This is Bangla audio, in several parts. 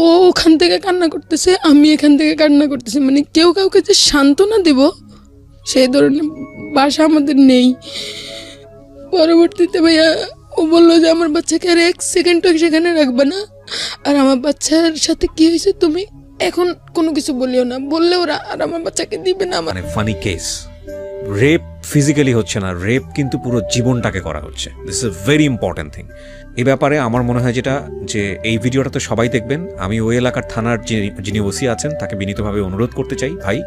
ও ওখান থেকে কান্না করতেছে, আমি এখান থেকে কান্না করতেছি, মানে কেউ কাউকে যে সান্ত্বনা দেব সেই ধরনের বাসা আমাদের নেই। পরবর্তীতে ভাইয়া ও বললো যে আমার বাচ্চাকে আর 1 সেকেন্ডও সেখানে রাখবে না, আর আমার বাচ্চার সাথে কি হয়েছে তুমি এখন কোনো কিছু বলিও না, বললে ওরা আর আমার বাচ্চাকে দিবে না। আমার মানে ফানি কেস, রেপ ফিজিক্যালি হচ্ছে না, রেপ কিন্তু পুরো জীবনটাকে করা হচ্ছে। This is a very important thing. এই ব্যাপারে আমার মনে হয় যেটা, যে এই ভিডিওটা তো সবাই দেখবেন, আমি ওই এলাকার থানার যিনি ওসি আছেন তাকে বিনীতভাবে অনুরোধ করতে চাই, ভাই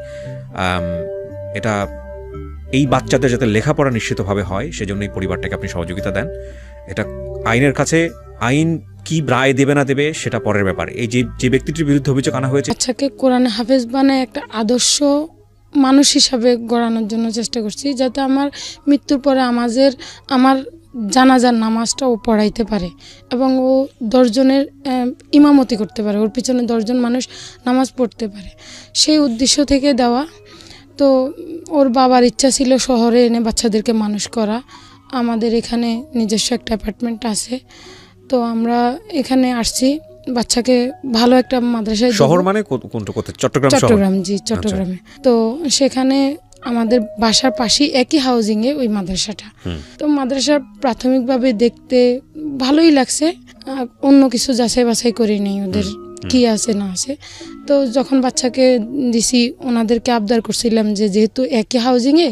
এটা এই বাচ্চাদের যাতে লেখাপড়া নিশ্চিতভাবে হয় সেজন্য এই পরিবারটাকে আপনি সহযোগিতা দেন। এটা আইনের কাছে, আইন কি রায় দেবে না দেবে সেটা পরের ব্যাপার। এই যে ব্যক্তিটির বিরুদ্ধে অভিযোগ আনা হয়েছে, বাচ্চাকে কোরআনে হাফেজ বানায় একটা আদর্শ মানুষ হিসাবে গড়ানোর জন্য চেষ্টা করছি, যাতে আমার মৃত্যুর পরে আমার জানাজার নামাজটা ও পড়াইতে পারে এবং ও 10 জনের ইমামতি করতে পারে, ওর পিছনে 10 জন মানুষ নামাজ পড়তে পারে, সেই উদ্দেশ্য থেকে দেওয়া। তো ওর বাবার ইচ্ছা ছিল শহরে এনে বাচ্চাদেরকে মানুষ করা। আমাদের এখানে নিজস্ব একটা অ্যাপার্টমেন্ট আছে, তো আমরা এখানে আসছি বাচ্চাকে ভালো একটা মাদ্রাসায়। শহর মানে কোথায়? চট্টগ্রাম, জি চট্টগ্রামে। তো সেখানে আমাদের বাসার পাশেই একই হাউজিংয়ে ওই মাদ্রাসাটা। তো মাদ্রাসা প্রাথমিকভাবে দেখতে ভালোই লাগছে, অন্য কিছু যাচাই বাছাই করি নেই ওদের কি আছে না আছে। তো যখন বাচ্চাকে দিছি ওনাদেরকে আবদার করছিলাম যে যেহেতু একই হাউজিংয়ে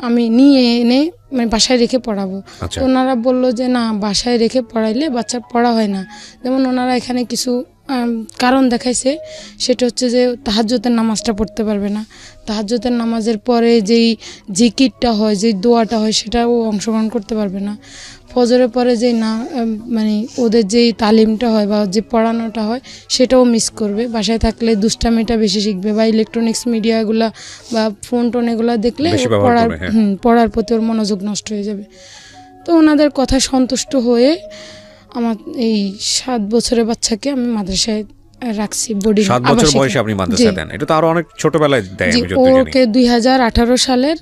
আমি নিয়ে এনে মানে বাসায় রেখে পড়াবো। তো ওনারা বললো যে না, বাসায় রেখে পড়াইলে বাচ্চা পড়া হয় না। যেমন ওনারা এখানে কিছু কারণ দেখাইছে, সেটা হচ্ছে যে তাহাজ্জুদের নামাজটা পড়তে পারবে না, তাহাজ্জুদের নামাজের পরে যেই জিকিরটা হয়, যেই দোয়াটা হয় সেটাও অংশগ্রহণ করতে পারবে না, ফজরের পরে যেই না মানে ওদের যেই তালিমটা হয় বা যে পড়ানোটা হয় সেটাও মিস করবে। বাসায় থাকলে দুষ্টামিটা বেশি শিখবে বা ইলেকট্রনিক্স মিডিয়াগুলা বা ফোন টোন এগুলো দেখলে পড়ার প্রতি ওর মনোযোগ নষ্ট হয়ে যাবে। তো ওনাদের কথায় সন্তুষ্ট হয়ে আমার এই 7 বছরের বাচ্চাকে আমি মাদ্রাসায় রাখছি। বোর্ডিং 7 বছর বয়সে আপনি মাদ্রাসায় দেন? এটা তো আরো অনেক ছোটবেলায় দেয় আমি যতটুকু জানি। ওকে 2018 সালের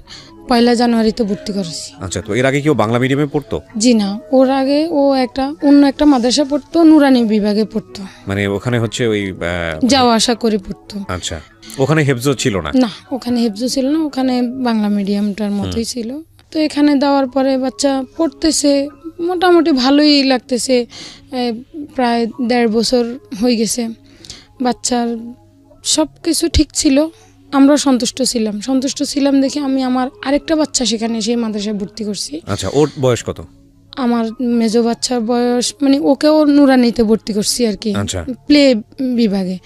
1 জানুয়ারিতে ভর্তি করেছি। আচ্ছা, তো এর আগে কি ও বাংলা মিডিয়ামে পড়তো? জি না, ওর আগে ও অন্য একটা মাদ্রাসা পড়তো, নুরানি বিভাগে পড়তো। মানে ওখানে হচ্ছে ওই যাওয়া আসা করে পড়তো। আচ্ছা, ওখানে হেফজো ছিল না? না, ওখানে হেফজো ছিল না, ওখানে বাংলা মিডিয়ামটার মতোই ছিল। তো এখানে দেওয়ার পরে বাচ্চা পড়তেছে, মোটামুটি ভালোই লাগতেছে। প্রায় 1.5 বছর হয়ে গেছে, বাচ্চার সব কিছু ঠিক ছিল, আমরা সন্তুষ্ট ছিলাম দেখে আমি আমার আরেকটা বাচ্চা সেখানে সেই মাদ্রাসায় ভর্তি করছি। আচ্ছা, ওর বয়স কত? আমার মেজো বাচ্চার বয়স মানে ওকেও নুরানিতে ভর্তি করছি আর কি, প্লে বিভাগে।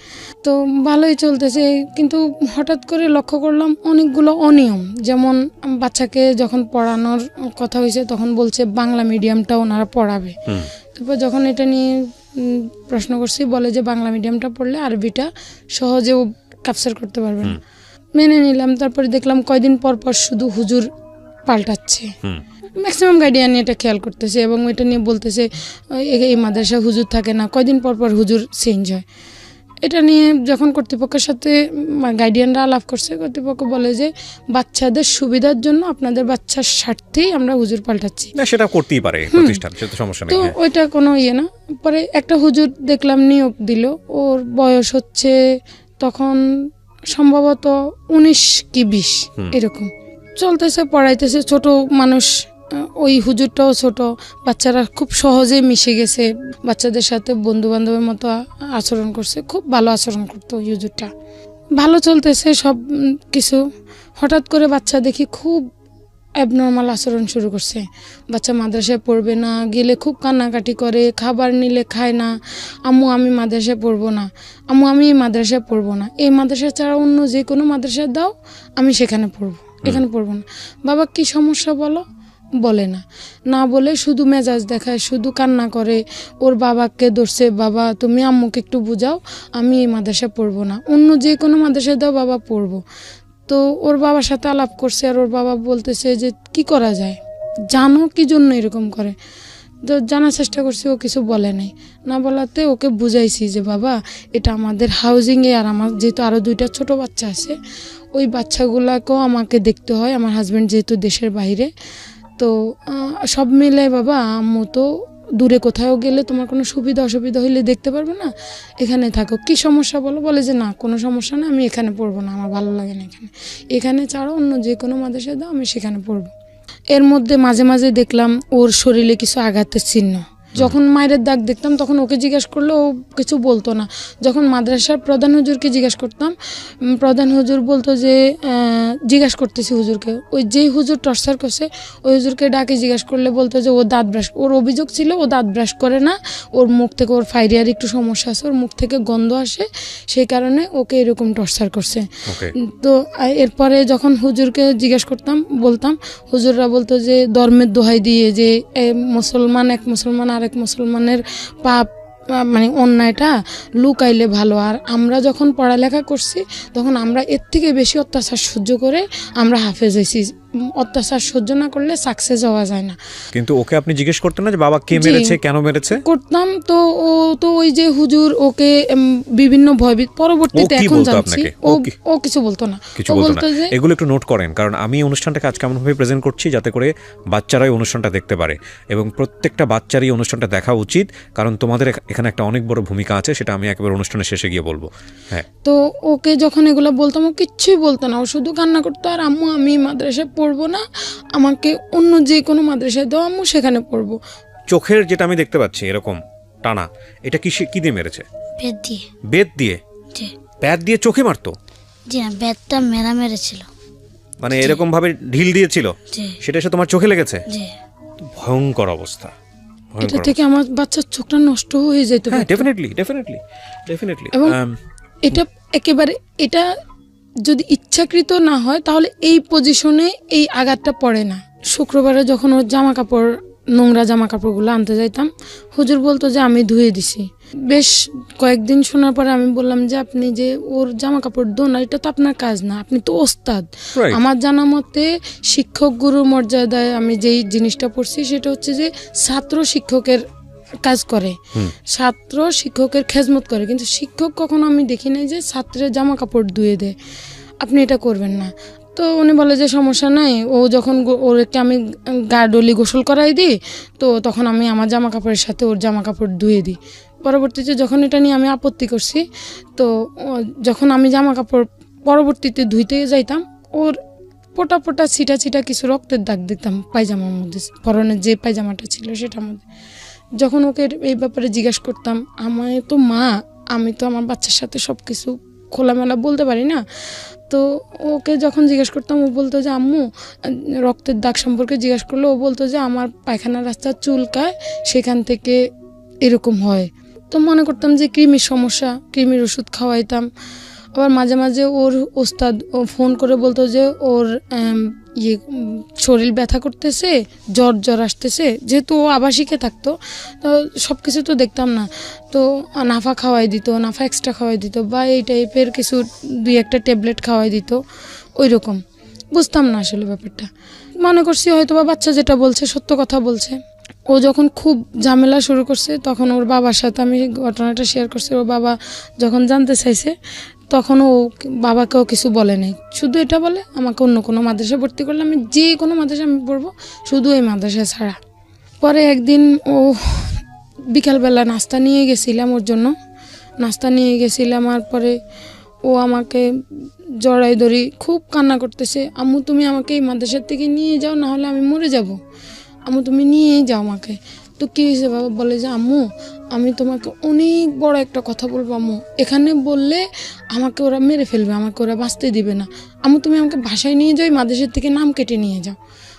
তো ভালোই চলতেছে, কিন্তু হঠাৎ করে লক্ষ্য করলাম অনেকগুলো অনিয়ম। যেমন বাচ্চাকে যখন পড়ানোর কথা হয়েছে তখন বলছে বাংলা মিডিয়ামটা ওনারা পড়াবে। তারপর যখন এটা নিয়ে প্রশ্ন করছি, বলে যে বাংলা মিডিয়ামটা পড়লে আরবিটা সহজেও ক্যাপচার করতে পারবে না। মেনে নিলাম। তারপরে দেখলাম কয়দিন পর পর শুধু হুজুর পাল্টাচ্ছে, ম্যাক্সিমাম গার্ডিয়ান এটা খেয়াল করতেছে এবং এটা নিয়ে বলতেছে এই মাদ্রাসা হুজুর থাকে না, কয়দিন পর পর হুজুর চেঞ্জ হয়। এটা নিয়ে যখন কর্তৃপক্ষের সাথে গার্ডিয়ানরা আলাপ করছে, কর্তৃপক্ষ বলে যে বাচ্চাদের সুবিধার জন্য আপনাদের বাচ্চার স্বার্থেই আমরা হুজুর পাল্টাচ্ছি। না, সেটা করতেই পারে প্রতিষ্ঠান, সেটা সমস্যা নেই। তো ওইটা কোনো ইয়ে না। পরে একটা হুজুর দেখলাম নিয়োগ দিল, ওর বয়স হচ্ছে তখন সম্ভবত 19 কি 20 এরকম। চলতেছে, পড়াইতেছে, ছোট মানুষ, ওই হুজুরটাও ছোট। বাচ্চারা খুব সহজেই মিশে গেছে, বাচ্চাদের সাথে বন্ধু বান্ধবের মতো আচরণ করছে, খুব ভালো আচরণ করতো ওই হুজুরটা। ভালো চলতেছে সব কিছু। হঠাৎ করে বাচ্চা দেখি খুব অ্যাবনর্মাল আচরণ শুরু করছে। বাচ্চা মাদ্রাসায় পড়বে না, গেলে খুব কান্নাকাটি করে, খাবার নিলে খায় না, আম্মু আমি মাদ্রাসায় পড়বো না, আম্মু আমি এই মাদ্রাসায় পড়বো না, এই মাদ্রাসা ছাড়া অন্য যে কোনো মাদ্রাসায় দাও, আমি সেখানে পড়বো, এখানে পড়বো না। বাবা কি সমস্যা বলো, বলে না, না বলে শুধু মেজাজ দেখায়, শুধু কান্না করে। ওর বাবাকে ধরছে, বাবা তুমি আম্মুকে একটু বুঝাও, আমি এই মাদ্রাসায় পড়বো না, অন্য যে কোনো মাদ্রাসায় দাও, বাবা পড়বো। তো ওর বাবার সাথে আলাপ করছে, আর ওর বাবা বলতেছে যে কি করা যায়, জানো কি জন্য এরকম করে। তো জানার চেষ্টা করছি, ও কিছু বলে নাই। না বলাতে ওকে বুঝাইছি যে বাবা এটা আমাদের হাউজিংয়ে, আর আমার যেহেতু আরও 2টা ছোট বাচ্চা আছে, ওই বাচ্চাগুলোকেও আমাকে দেখতে হয়, আমার হাজব্যান্ড যেহেতু দেশের বাইরে। তো সব মিলে বাবা আম্মু তো দূরে কোথাও গেলে তোমার কোনো সুবিধা অসুবিধা হইলে দেখতে পারবে না, এখানে থাকো। কি সমস্যা বলো? বলে যে না কোনো সমস্যা না, আমি এখানে পড়বো না, আমার ভালো লাগে না এখানে, এখানে ছাড়া অন্য যে কোনো মাদ্রাসায় দাও, আমি সেখানে পড়বো। এর মধ্যে মাঝে মাঝে দেখলাম ওর শরীরে কিছু আঘাতের চিহ্ন। যখন মায়ের দাগ দেখতাম তখন ওকে জিজ্ঞেস করলে ও কিছু বলতো না। যখন মাদ্রাসার প্রধান হুজুরকে জিজ্ঞেস করতাম, প্রধান হুজুর বলতো যে জিজ্ঞেস করতেছি হুজুরকে, ওই যেই হুজুর টর্চার করছে ওই হুজুরকে ডাকে জিজ্ঞেস করলে বলতো যে ও দাঁত ব্রাশ, ওর অভিযোগ ছিল ও দাঁত ব্রাশ করে না, ওর মুখ থেকে ওর ফাইরিয়ার একটু সমস্যা আছে, ওর মুখ থেকে গন্ধ আসে, সেই কারণে ওকে এরকম টর্চার করছে। তো এরপরে যখন হুজুরকে জিজ্ঞেস করতাম বলতাম, হুজুররা বলতো যে ধর্মের দোহাই দিয়ে যে মুসলমান এক মুসলমান আরেক মুসলমানের পাপ মানে অন্যায়টা লুকাইলে ভালো। আর আমরা যখন পড়ালেখা করছি তখন আমরা এর থেকে বেশি অত্যাচার সহ্য করে আমরা হাফেজ হয়েছি। অত্যাচার সহ্য না করলে সাকসেস হওয়া যায় না। কিন্তু ওকে আপনি জিজ্ঞেস করতেন না যে বাবা কে মেরেছে, কেন মেরেছে? করতাম। তো ও তো ওই যে হুজুর ওকে বিভিন্ন ভয়ভীত, পরবর্তীতে এখন জানছি ও কিছু বলতো না, কিছু বলতো না। এগুলো একটু নোট করেন, কারণ আমি অনুষ্ঠানটাকে আজ কেমনভাবে প্রেজেন্ট করছি যাতে করে বাচ্চারাই অনুষ্ঠানটা দেখতে পারে, এবং প্রত্যেকটা বাচ্চারই অনুষ্ঠানটা দেখা উচিত, কারণ তোমাদের এখানে একটা অনেক বড় ভূমিকা আছে, সেটা আমি একেবারে অনুষ্ঠানের শেষে গিয়ে বলবো। হ্যাঁ, তো ওকে যখন এগুলো বলতাম ও কিচ্ছুই বলতো না, ও শুধু কান্না করতো আর আম্মু আমি মাদ্রাসায় পড়বো না, আমাকে অন্য যে কোনো মাদ্রাসায় দাও, আম্মু সেখানে পড়বো। চোখের যেটা আমি দেখতে পাচ্ছি এরকম টানা, এটা কি দিয়ে মেরেছে? বেত দিয়ে। বেত দিয়ে? জি। বেত দিয়ে চোখে মারতো? জি না, বেতটা মেরেছিল। মানে এরকম ভাবে ঢিল দিয়েছিল? জি। সেটা এসে তোমার চোখে লেগেছে? জি। ভয়ঙ্কর অবস্থা। এটা থেকে আমার বাচ্চার চোখটা নষ্ট হয়ে যেত। হ্যাঁ, ডেফিনেটলি। এবং এটা একেবারে, এটা যদি ইচ্ছাকৃত না হয় তাহলে এই পজিশনে এই আঘাতটা পড়ে না। শুক্রবারে যখন ওর জামা কাপড়, নোংরা জামা কাপড়গুলো আনতে যাইতাম, হুজুর বলতো যে আমি ধুয়ে দিছি। বেশ কয়েকদিন শোনার পরে আমি বললাম যে আপনি যে ওর জামা কাপড় ধোন, এটা তো আপনার কাজ না, আপনি তো ওস্তাদ। আমার জানা মতে শিক্ষক গুরুর মর্যাদায় আমি যেই জিনিসটা পড়ছি সেটা হচ্ছে যে ছাত্র শিক্ষকের কাজ করে, ছাত্র শিক্ষকের খেজমত করে, কিন্তু শিক্ষক কখনো আমি দেখি নাই যে ছাত্রের জামা কাপড় ধুয়ে দেয়। আপনি এটা করবেন না। তো উনি বলে যে সমস্যা নাই, ও যখন ওরকে আমি গা ডলি গোসল করাই দিই, তো তখন আমি আমার জামা কাপড়ের সাথে ওর জামা কাপড় ধুয়ে দিই। পরবর্তীতে যখন এটা নিয়ে আমি আপত্তি করছি, তো যখন আমি জামা কাপড় পরবর্তীতে ধুইতে যাইতাম, ওর পোটা পোটা ছিটা ছিটা কিছু রক্তের দাগ দিতাম পায়জামার মধ্যে, পরনের যে পায়জামাটা ছিল সেটার মধ্যে। যখন ওকে এই ব্যাপারে জিজ্ঞাসা করতাম, আমি তো মা, আমি তো আমার বাচ্চার সাথে সব কিছু খোলামেলা বলতে পারি না, তো ওকে যখন জিজ্ঞেস করতাম ও বলতো যে আম্মু রক্তের দাগ সম্পর্কে জিজ্ঞেস করলে ও বলতো যে আমার পায়খানার রাস্তা চুলকায়, সেখান থেকে এরকম হয়। তো মনে করতাম যে কৃমির সমস্যা, কৃমির ওষুধ খাওয়াইতাম। আবার মাঝে মাঝে ওর ওস্তাদ ফোন করে বলতো যে ওর শরীর ব্যথা করতেছে, জ্বর আসতেছে, যেহেতু ও আবাসিকে থাকতো তো সব কিছু তো দেখতাম না, তো নাফা খাওয়াই দিত, নাফা এক্সট্রা খাওয়াই দিত, বা এই টাইপের কিছু 2-1টা ট্যাবলেট খাওয়াই দিত। ওই রকম বুঝতাম না আসলে ব্যাপারটা, মনে করছি হয়তো বা বাচ্চা যেটা বলছে সত্য কথা বলছে। ও যখন খুব ঝামেলা শুরু করছে তখন ওর বাবার সাথে আমি ঘটনাটা শেয়ার করছি। ওর বাবা যখন জানতে চাইছে তখন ও বাবাকেও কিছু বলে নাই, শুধু এটা বলে আমাকে অন্য কোনো মাদ্রাসায় ভর্তি করলে আমি যে কোনো মাদ্রাসায় আমি পড়বো, শুধু এই মাদ্রাসায় ছাড়া। পরে একদিন ও বিকালবেলা নাস্তা নিয়ে গেছিলাম ওর জন্য, নাস্তা নিয়ে গেছিলাম, আর পরে ও আমাকে জড়াই ধরি খুব কান্না করতেছে, আম্মু তুমি আমাকে এই মাদ্রাসার থেকে নিয়ে যাও, না হলে আমি মরে যাব, আম্মু তুমি নিয়েই যাও আমাকে। তো কী হয়েছে বাবা? বলে যে আম্মু আমি তোমাকে অনেক বড় একটা কথা বলবো আম্মু, এখানে বললে আমাকে ওরা মেরে ফেলবে, আমাকে ওরা বাঁচতে দিবে না, আম্মু তুমি আমাকে বাসায় নিয়ে যাও, মাদ্রাসার থেকে নাম কেটে নিয়ে যাও।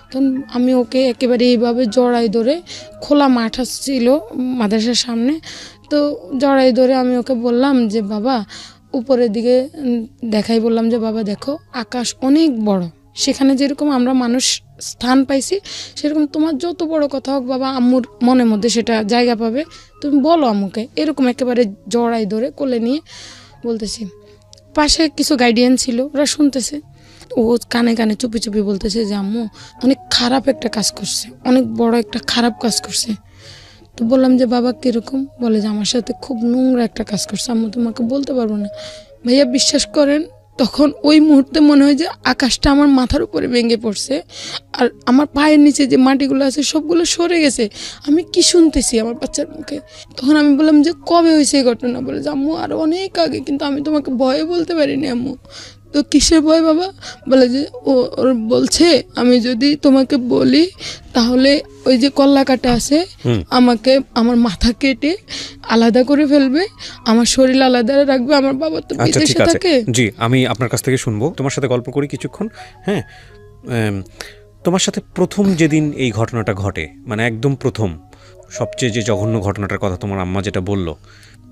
তখন আমি ওকে একেবারে এইভাবে জড়াই ধরে, খোলা মাঠ ছিল মাদ্রাসার সামনে, তো জড়াই ধরে আমি ওকে বললাম যে বাবা উপরের দিকে দেখাই, বললাম যে বাবা দেখো আকাশ অনেক বড়, সেখানে যেরকম আমরা মানুষ স্থান পাইছি সেরকম তোমার যত বড় কথা হোক বাবা, আম্মুর মনের মধ্যে সেটা জায়গা পাবে, তুমি বলো আম্মুকে। এরকম একেবারে জড়াই ধরে কোলে নিয়ে বলতেছি। পাশে কিছু গাইডিয়ান ছিল, ওরা শুনতেছে, ও কানে কানে চুপি চুপি বলতেছে যে আম্মু অনেক খারাপ একটা কাজ করছে, অনেক বড় একটা খারাপ কাজ করছে। তো বললাম যে বাবা কীরকম? বলে যে আমার সাথে খুব নোংরা একটা কাজ করছে, আম্মু তোমাকে বলতে পারবো না। ভাইয়া বিশ্বাস করেন তখন ওই মুহূর্তে মনে হয় যে আকাশটা আমার মাথার উপরে ভেঙে পড়ছে, আর আমার পায়ের নিচে যে মাটিগুলো আছে সবগুলো সরে গেছে। আমি কি শুনতেছি আমার বাচ্চার মুখে। তখন আমি বললাম যে কবে হয়েছে এই ঘটনা? বলে যে আম্মু আরও অনেক আগে, কিন্তু আমি তোমাকে ভয়ে বলতে পারিনি আম্মু। তো কিসের ভয় বাবা? বলে যে ওর বলছে আমি যদি তোমাকে বলি তাহলে ওই যে কল্লা কাটা আছে আমাকে আমার মাথা কেটে আলাদা করে ফেলবে, আমার শরীর আলাদা রাখবে, আমার বাবা তো আচ্ছা বিদেশে ঠিক আছে, থাকে। জি আমি আপনার কাছ থেকে শুনবো, তোমার সাথে গল্প করি কিছুক্ষণ। হ্যাঁ, তোমার সাথে প্রথম যেদিন এই ঘটনাটা ঘটে, মানে একদম প্রথম সবচেয়ে যে জঘন্য ঘটনাটার কথা তোমার আম্মা যেটা বললো,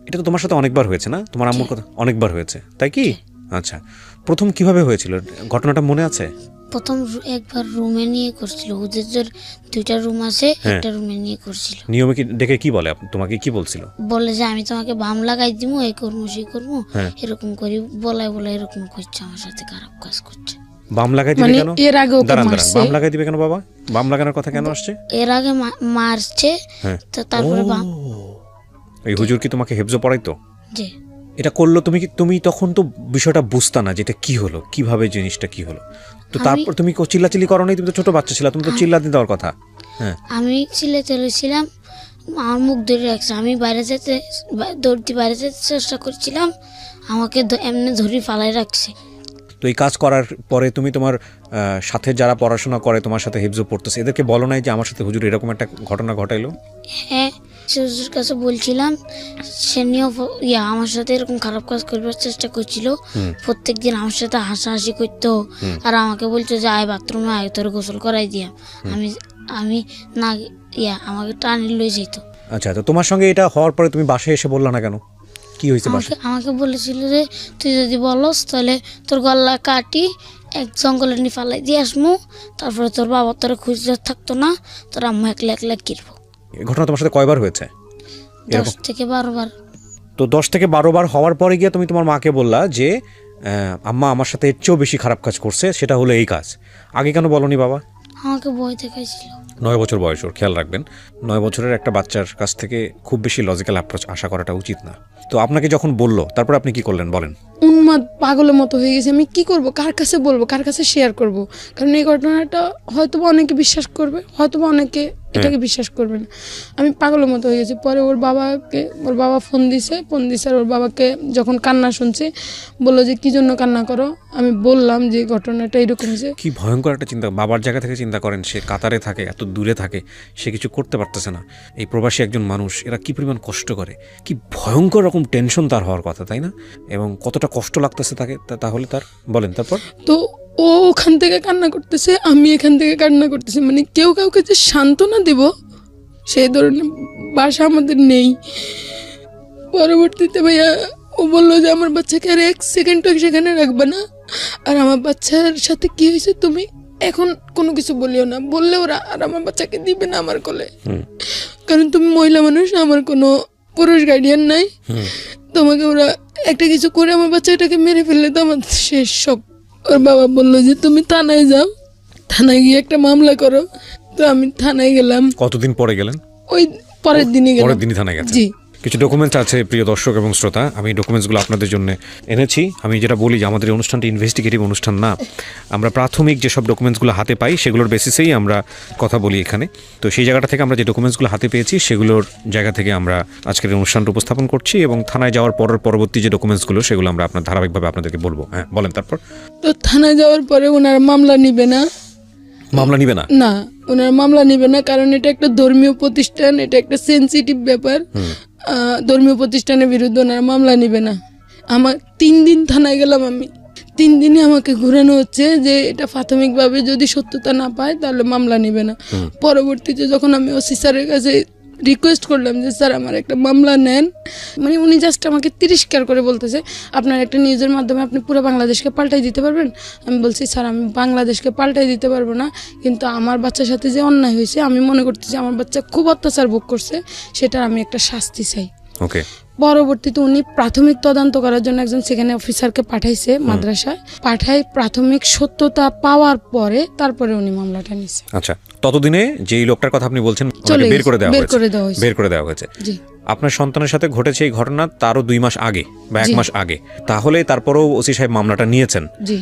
এটা তো তোমার সাথে অনেকবার হয়েছে না? তোমার আম্মুর কথা অনেকবার হয়েছে, তাই কি? আচ্ছা, প্রথম কিভাবে হয়েছিল ঘটনাটা মনে আছে? প্রথম একবার রুমে নিয়ে করছিল, ওদের যে 2টা রুম আছে, একটা রুমে নিয়ে করছিল। নিয়মে কি ডেকে কি বলে তোমাকে, কি বলছিল? বলে যে আমি তোমাকে বাম লাগাই দিব, এই করবো সেই করবো, এরকম করি বলায় বলে এরকম করছে, আমার সাথে খারাপ কাজ করছে। বাম লাগাই দিবে মানে কেন? এর আগে ওকে দাঁড়ান, মারছে। বাম লাগাই দিবে কেন বাবা? বাম লাগানোর কথা কেন আসছে? এর আগে মারছে, তো তারপরে এই হুজুর কি তোমাকে হেফজো পড়াইতো? যে এটা করলো তুমি তখন তো বিষয়টা বুঝতা না যে এটা কি হলো, কিভাবে জিনিসটা কি হলো। তো তারপর তুমি চিল্লাচিল্লি করো নাই? তুমি তো ছোট বাচ্চা ছিল, তুমি তো চিল্লাতে দেওয়ার কথা। হ্যাঁ, আমি চিল্লে চলেছিলাম, আমার মুখ ধরে রাখছে, আমি দৌড়তে বাইরে যেতে চেষ্টা করছিলাম, আমাকে এমনি ধরে ফালাই রাখছে। তো এই কাজ করার পরে তুমি তোমার সাথে যারা পড়াশোনা করে তোমার সাথে হেফজো পড়তেছে, এদেরকে বলো নাই যে আমার সাথে হুজুর এরকম একটা ঘটনা ঘটাইলো? হ্যাঁ, হুজুর কাছে বলছিলাম, সে নিয়েও আমার সাথে এরকম খারাপ কাজ করবার চেষ্টা করছিল। প্রত্যেকদিন আমার সাথে হাসাহাসি করতো, আর আমাকে বলতো যে আয় বাথরুমে আয়, তোর গোসল করাই দিয়া। আমি না আমাকে টানি লয়ে যেত। আচ্ছা, তো তোমার সঙ্গে এটা হওয়ার পরে তুমি বাসায় এসে বললা না কেন? কি হয়েছে বাসায়? আমাকে বলেছিল যে তুই যদি বলস তাহলে তোর গলা কাটি এক জঙ্গলে নিয়ে ফালাই দিয়ে আসমু, তারপরে তোর বাবা তোর খুঁজতে থাকতো না, তোর আম্মু একলা একলা কিরবো। এই ঘটনা তোমার সাথে কয়বার হয়েছে? 10 থেকে 12 বার। তো 10 থেকে 12 বার হওয়ার পরে গিয়ে তুমি তোমার মাকে বললা যে আম্মা আমার সাথে এর চেয়েও বেশি খারাপ কাজ করছে, সেটা হলো এই কাজ। আগে কেন বলনি বাবা? আমাকে ভয় দেখাইছিল। 9 বছর বয়স ওর, খেয়াল রাখবেন 9 বছরের একটা বাচ্চার কাছ থেকে খুব বেশি লজিক্যাল অ্যাপ্রোচ আশা করাটা উচিত না। তো আপনাকে যখন বললো তারপর আপনি কি করলেন বলেন? উন্মাদ পাগলের মতো হয়ে গেছে। আমি কি করব, কার কাছে বলবো, কার কাছে শেয়ার করব? কারণ এই ঘটনাটা হয়তো অনেকে বিশ্বাস করবে, হয়তো অনেকে এটাকে বিশ্বাস করবে না। আমি পাগলের মতো হয়ে গেছি। পরে ওর বাবা ফোন দিছে, আর ওর বাবাকে যখন কান্না শুনছে বললো যে কি জন্য কান্না করো। আমি বললাম যে ঘটনাটা এরকম হয়েছে। কি ভয়ঙ্কর একটা চিন্তা, বাবার জায়গা থেকে চিন্তা করেন, সে কাতারে থাকে, এত দূরে থাকে, সে কিছু করতে পারতেছে না। এই প্রবাসী একজন মানুষ, এরা কি পরিমাণ কষ্ট করে, কি ভয়ঙ্কর রকম টেনশন তার হওয়ার কথা, তাই না? এবং কতটা কষ্ট লাগতেছে তাকে, তাহলে তার বলেন তারপর। তো ও ওখান থেকে কান্না করতেছে, আমি এখান থেকে কান্না করতেছি, মানে কেউ কাউকে যে সান্ত্বনা দেব সেই ধরনের ভাষা আমাদের নেই। পরবর্তীতে ভাইয়া ও বললো যে আমার বাচ্চাকে আর 1 সেকেন্ডও সেখানে রাখবে না, আর আমার বাচ্চার সাথে কি হয়েছে তুমি এখন কোনো কিছু বলিও না, বললে ওরা আর আমার বাচ্চাকে দিবে না আমার কোলে, কারণ তুমি মহিলা মানুষ, আমার কোনো পুরুষ গার্ডিয়ান নাই, তোমাকে ওরা একটা কিছু করে আমার বাচ্চাটাকে মেরে ফেললে তো আমার শেষ সব। ওর বাবা বললো যে তুমি থানায় যাও, থানায় গিয়ে একটা মামলা করো। তো আমি থানায় গেলাম। কতদিন পরে গেলেন? ওই পরের দিনই গেলাম। পরের দিনই থানায় গেছেন? জি। কিছু ডকুমেন্টস আছে প্রিয় দর্শক এবং শ্রোতা, আমি ডকুমেন্টসগুলো আপনাদের জন্য এনেছি। আমি যেটা বলি যে আমাদের অনুষ্ঠানটি ইনভেস্টিগেটিভ অনুষ্ঠান না, আমরা প্রাথমিক যেসব ডকুমেন্টসগুলো হাতে পাই সেগুলোর বেসিসেই আমরা কথা বলি এখানে। তো সেই জায়গাটা থেকে আমরা যে ডকুমেন্টসগুলো হাতে পেয়েছি সেগুলোর জায়গা থেকে আমরা আজকের অনুষ্ঠানটা উপস্থাপন করছি, এবং থানায় যাওয়ার পরবর্তী যে ডকুমেন্টসগুলো সেগুলো আমরা আপনার ধারাবাহিকভাবে আপনাদেরকে বলবো। হ্যাঁ বলেন তারপর। তো থানায় যাওয়ার পরে ওনারা মামলা নিবে না। মামলা নিবে না? না, ওনারা মামলা নিবে না, কারণ এটা একটা ধর্মীয় প্রতিষ্ঠান, এটা একটা সেনসিটিভ ব্যাপার। ধর্মীয় প্রতিষ্ঠানের বিরুদ্ধে ওনারা মামলা নিবে না। আমার 3 দিন থানায় গেলাম, আমি 3 দিনে আমাকে ঘুরানো হচ্ছে যে এটা প্রাথমিকভাবে যদি সত্যতা না পায় তাহলে মামলা নিবে না। পরবর্তীতে যখন আমি ওসি স্যারের কাছে রিকোয়েস্ট করলাম যে স্যার আমার একটা মামলা নেন, মানে উনি জাস্ট আমাকে তিরস্কার করে বলতেছে আপনার একটা নিউজের মাধ্যমে আপনি পুরো বাংলাদেশকে পাল্টাই দিতে পারবেন। আমি বলছি স্যার আমি বাংলাদেশকে পাল্টাই দিতে পারবো না, কিন্তু আমার বাচ্চার সাথে যে অন্যায় হয়েছে আমি মনে করতেছি আমার বাচ্চা খুব অত্যাচার ভোগ করছে, সেটার আমি একটা শাস্তি চাই। ওকে। পরবর্তীতে উনি প্রাথমিক তদন্ত করার জন্য একজন সেখানে অফিসারকে পাঠাইছে মাদ্রাসায়, পাঠাই প্রাথমিক সত্যতা পাওয়ার পরে তারপরে উনি মামলাটা নিছে। আচ্ছা, ততদিনে যেই লোকটার কথা আপনি বলছেন চলে ওনাকে বের করে দেওয়া বের হয়েছে, করে দেওয়া হয়েছে। বের করে দেওয়া হয়েছে। জি আপনার সন্তানের সাথে ঘটেছে এই ঘটনা তারও 2 মাস আগে বা 1 জি। মাস আগে, তাহলে তারপরেও ওসি সাহেব মামলাটা নিয়েছেন। জি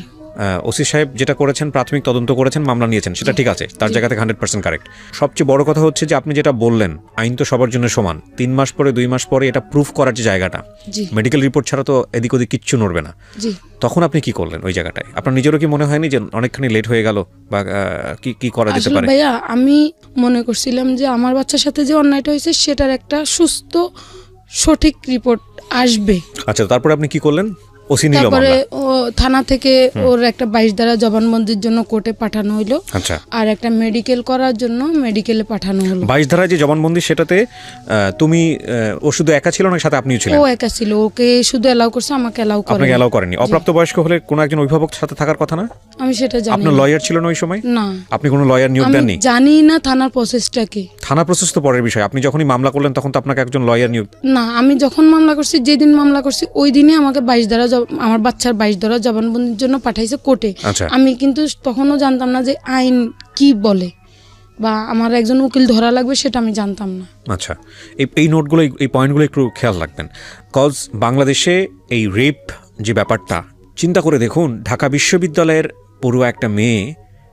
ওসি সাহেব যেটা করেছেন, প্রাথমিক তদন্ত করেছেন, মামলা নিয়েছেন, সেটা ঠিক আছে, তার জায়গা থেকে 100% কারেক্ট। সবচেয়ে বড় কথা হচ্ছে যে আপনি যেটা বললেন, আইন তো সবার জন্য সমান। 3 মাস পরে 2 মাস পরে এটা প্রুফ করার যে জায়গাটা, জি মেডিকেল রিপোর্ট ছাড়া তো এদিক ওদিক কিচ্ছু নড়বে না। জি। তখন আপনি কি করলেন ওই জায়গাটায়? আপনার নিজেরও কি মনে হয়নি যে অনেকখানি লেট হয়ে গেল বা কি কি করা যেতে আসলে পারে? ভাইয়া আমি মনে করছিলাম যে আমার বাচ্চার সাথে যে অন্যায়টা হয়েছে সেটার একটা সুস্থ সঠিক রিপোর্ট আসবে। আচ্ছা, তারপরে আপনি কি করলেন? ওসি নিল তারপরে মামলা। ও থানা থেকে ওর একটা 22 ধারা জবানবন্দির জন্য কোর্টে পাঠানো হইলো, আচ্ছা, আর একটা মেডিকেল করার জন্য মেডিকেলে পাঠানো হলো। 22 ধারায় যে জবানবন্দি, সেটাতে তুমি ও শুধু একা ছিল না, সাথে আপনিও ছিলেন? ও একা ছিল, ওকে শুধু এলাও করছে, আমাকে এলাও করে আপনাকে এলাও করেনি। অপ্রাপ্ত বয়স্ক হলে কোনো একজন অভিভাবক সাথে থাকার কথা না? আমি সেটা জানি আপনার না। লয়ার ছিল না ওই সময়? না আপনি কোনো লয়ার নিয়োগ আমি দেননি? জানি না থানার প্রসেসটা কি। থানা প্রসেস তো পরের বিষয়। আপনি যখনই মামলা করলেন তখন তো আপনাকে একজন লয়ার নিয়োগ। না, আমি যখন মামলা করছি, যেদিন মামলা করছি ওই দিনই আমাকে 22 ধারা আমার বাচ্চার 22 ধারা জবানবন্দির জন্য পাঠাইছে কোর্টে। আচ্ছা, আমি কিন্তু তখনও জানতাম না যে আইন কি বলে বা আমার একজন উকিল ধরা লাগবে, সেটা আমি জানতাম না। আচ্ছা, এই নোটগুলো, এই পয়েন্টগুলো একটু খেয়াল রাখবেন। কজ বাংলাদেশে এই রেপ যে ব্যাপারটা, চিন্তা করে দেখুন, ঢাকা বিশ্ববিদ্যালয়ের পুরো একটা মেয়ে,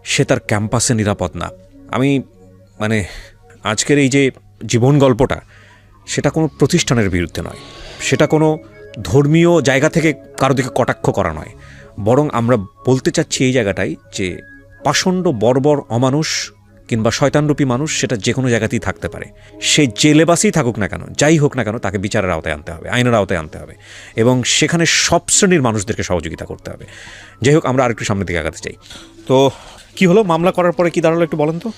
সে তার ক্যাম্পাসে নিরাপদ না। আমি মানে আজকের এই যে জীবন গল্পটা, সেটা কোনো প্রতিষ্ঠানের বিরুদ্ধে নয়, সেটা কোনো ধর্মীয় জায়গা থেকে কারো দিকে কটাক্ষ করা নয়, বরং আমরা বলতে চাচ্ছি এই জায়গাটাই যে পাষণ্ড বর্বর অমানুষ কিংবা শয়তানরূপী মানুষ, সেটা যে কোনো জায়গাতেই থাকতে পারে। সে যে লেবাসেই থাকুক না কেন, যাই হোক না কেন, তাকে বিচারের আওতায় আনতে হবে, আইনের আওতায় আনতে হবে, এবং সেখানে সব শ্রেণীর মানুষদেরকে সহযোগিতা করতে হবে। যাই হোক, আমরা আরেকটু সামনের দিকে আগাতে চাই। তো কি হলো মামলা করার পরে, কি দাঁড়ালো একটু বলেন তো?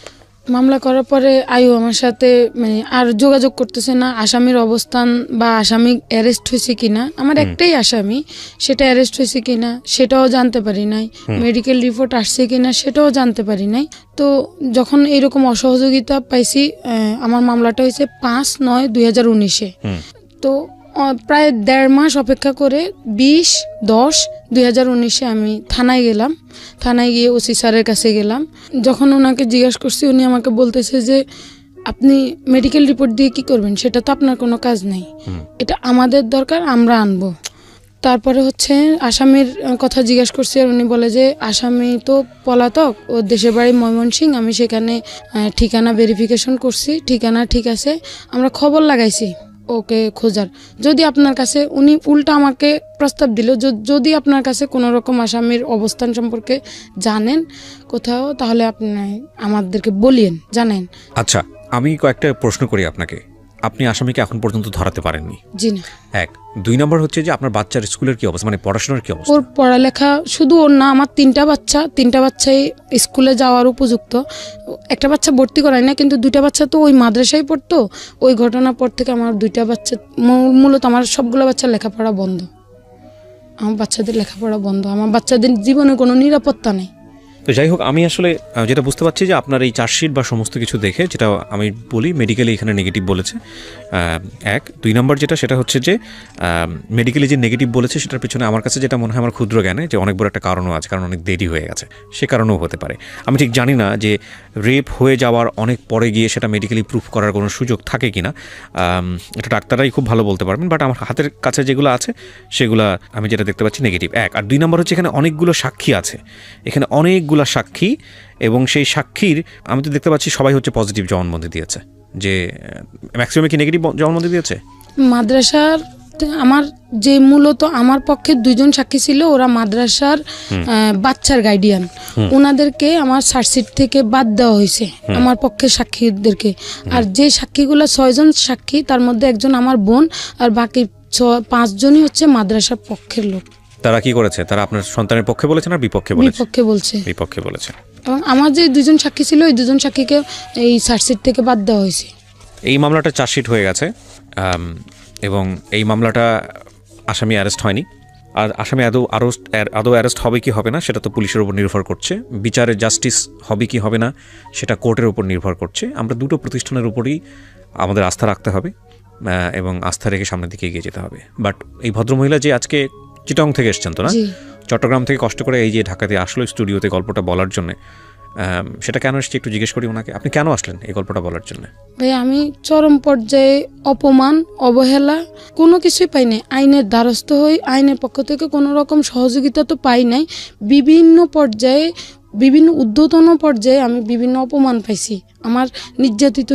মামলা করার পরে আয়ু আমার সাথে মানে আর যোগাযোগ করতেছে না। আসামির অবস্থান বা আসামি অ্যারেস্ট হয়েছে কিনা, আমার একটাই আসামি, সেটা অ্যারেস্ট হয়েছে কিনা সেটাও জানতে পারি নাই। মেডিকেল রিপোর্ট আসছে কিনা সেটাও জানতে পারি নাই। তো যখন এরকম অসহযোগিতা পাইছি, আমার মামলাটা হয়েছে 5/9/2019-এ। তো প্রায় 1.5 মাস অপেক্ষা করে 20/10/2019-এ আমি থানায় গেলাম। থানায় গিয়ে ওসি স্যারের কাছে গেলাম। যখন ওনাকে জিজ্ঞাসা করছি, উনি আমাকে বলতেছে যে আপনি মেডিকেল রিপোর্ট দিয়ে কি করবেন, সেটা তো আপনার কোনো কাজ নেই, এটা আমাদের দরকার, আমরা আনবো। তারপরে হচ্ছে আসামির কথা জিজ্ঞাসা করছি, আর উনি বলে যে আসামি তো পলাতক, ওর দেশের বাড়ি ময়মনসিংহ, আমি সেখানে ঠিকানা ভেরিফিকেশন করছি, ঠিকানা ঠিক আছে, আমরা খবর লাগাইছি ওকে খোঁজার। যদি আপনার কাছে, উনি উল্টা আমাকে প্রস্তাব দিল, যদি আপনার কাছে কোনো রকম আসামির অবস্থান সম্পর্কে জানেন কোথাও, তাহলে আপনি আমাদেরকে বলিয়েন, জানেন। আচ্ছা, আমি কয়েকটা প্রশ্ন করি আপনাকে। আপনি আসামিকে এখন পর্যন্ত ধরাতে পারেননি? জি না। 1 2 নম্বর হচ্ছে যে আপনার বাচ্চার স্কুলের কি অবস্থা, মানে পড়াশোনার কি অবস্থা? ওর পড়ালেখা শুধু ওর না, আমার 3টা বাচ্চাই স্কুলে যাওয়ার উপযুক্ত। একটা বাচ্চা ভর্তি করায় না, কিন্তু 2টা বাচ্চা তো ওই মাদ্রাসায় পড়তো। ওই ঘটনার পর থেকে আমার 2টা বাচ্চা, মূলত আমার সবগুলো বাচ্চার লেখাপড়া বন্ধ। আমার বাচ্চাদের লেখাপড়া বন্ধ, আমার বাচ্চাদের জীবনে কোনো নিরাপত্তা নেই। তো যাই হোক, আমি আসলে যেটা বুঝতে পারছি যে আপনার এই চার্জশিট বা সমস্ত কিছু দেখে, যেটা আমি বলি মেডিকেলি এখানে নেগেটিভ বলেছে 1 2 নম্বর যেটা, সেটা হচ্ছে যে মেডিকেলি যে নেগেটিভ বলেছে সেটার পিছনে আমার কাছে যেটা মনে হয়, আমার ক্ষুদ্র জ্ঞানে, যে অনেক বড় একটা কারণও আছে, কারণ অনেক দেরি হয়ে গেছে, সে কারণেও হতে পারে। আমি ঠিক জানি না যে রেপ হয়ে যাওয়ার অনেক পরে গিয়ে সেটা মেডিকেলি প্রুফ করার কোনো সুযোগ থাকে কি না, এটা ডাক্তাররাই খুব ভালো বলতে পারবেন, বাট আমার হাতের কাছে যেগুলো আছে সেগুলো আমি যেটা দেখতে পাচ্ছি নেগেটিভ 1 আর 2 নম্বর হচ্ছে এখানে অনেকগুলো সাক্ষী আছে, এখানে অনেকগুলো সাক্ষী, এবং সেই সাক্ষীর আমি তো দেখতে পাচ্ছি সবাই হচ্ছে পজিটিভ জবানবন্দি দিয়েছে, যে ম্যাক্সিমাম কি নেগেটিভ জবানবন্দি দিয়েছে। মাদ্রাসার আমার যে মূলত আমার পক্ষে 2জন সাক্ষী ছিল, ওরা মাদ্রাসার বাচ্চার গার্ডিয়ান, ওনাদেরকে আমার চার্জশিট থেকে বাদ দেওয়া হয়েছে আমার পক্ষে সাক্ষীদেরকে। আর যে সাক্ষীগুলো 6জন সাক্ষী, তার মধ্যে একজন আমার বোন, আর বাকি 5জনই হচ্ছে মাদ্রাসার পক্ষের লোক। তারা কি করেছে? তারা আপনার সন্তানের পক্ষে বলেছে না বিপক্ষে বলেছে? বিপক্ষে বলেছে। এবং আমার যে 2জন সাক্ষী ছিল, ওই 2জন সাক্ষীকে এই চার্জশিট থেকে বাদ দেওয়া হয়েছে। এই মামলাটা চার্জশিট হয়ে গেছে, এবং এই মামলাটা আসামি অ্যারেস্ট হয়নি। আর আসামি আদৌ অ্যারেস্ট হবে কি হবে না সেটা তো পুলিশের উপর নির্ভর করছে, বিচারে জাস্টিস হবে কি হবে না সেটা কোর্টের উপর নির্ভর করছে। আমরা দুটো প্রতিষ্ঠানের উপরই আমাদের আস্থা রাখতে হবে, এবং আস্থা রেখে সামনের দিকে এগিয়ে যেতে হবে। বাট এই ভদ্রমহিলা যে আজকে চিটং থেকে এসছেন তো না, জি। চট্টগ্রাম থেকে কষ্ট করে এই যে ঢাকাতে আসলো স্টুডিওতে গল্পটা বলার জন্য, সেটা কেন এসছে একটু জিজ্ঞেস করি ওনাকে, আপনি কেন আসলেন এই গল্পটা বলার জন্য? ভাই আমি চরম পর্যায়ে অপমান, অবহেলা কোনো কিছুই পাই নাই। আইনের দ্বারস্থ হই, আইনের পক্ষ থেকে কোনো রকম সহযোগিতা তো পাই নাই। বিভিন্ন পর্যায়ে, বিভিন্ন ঊর্ধ্বতন পর্যায়ে আমি বিভিন্ন অপমান পাইছি। আমার নির্যাতিত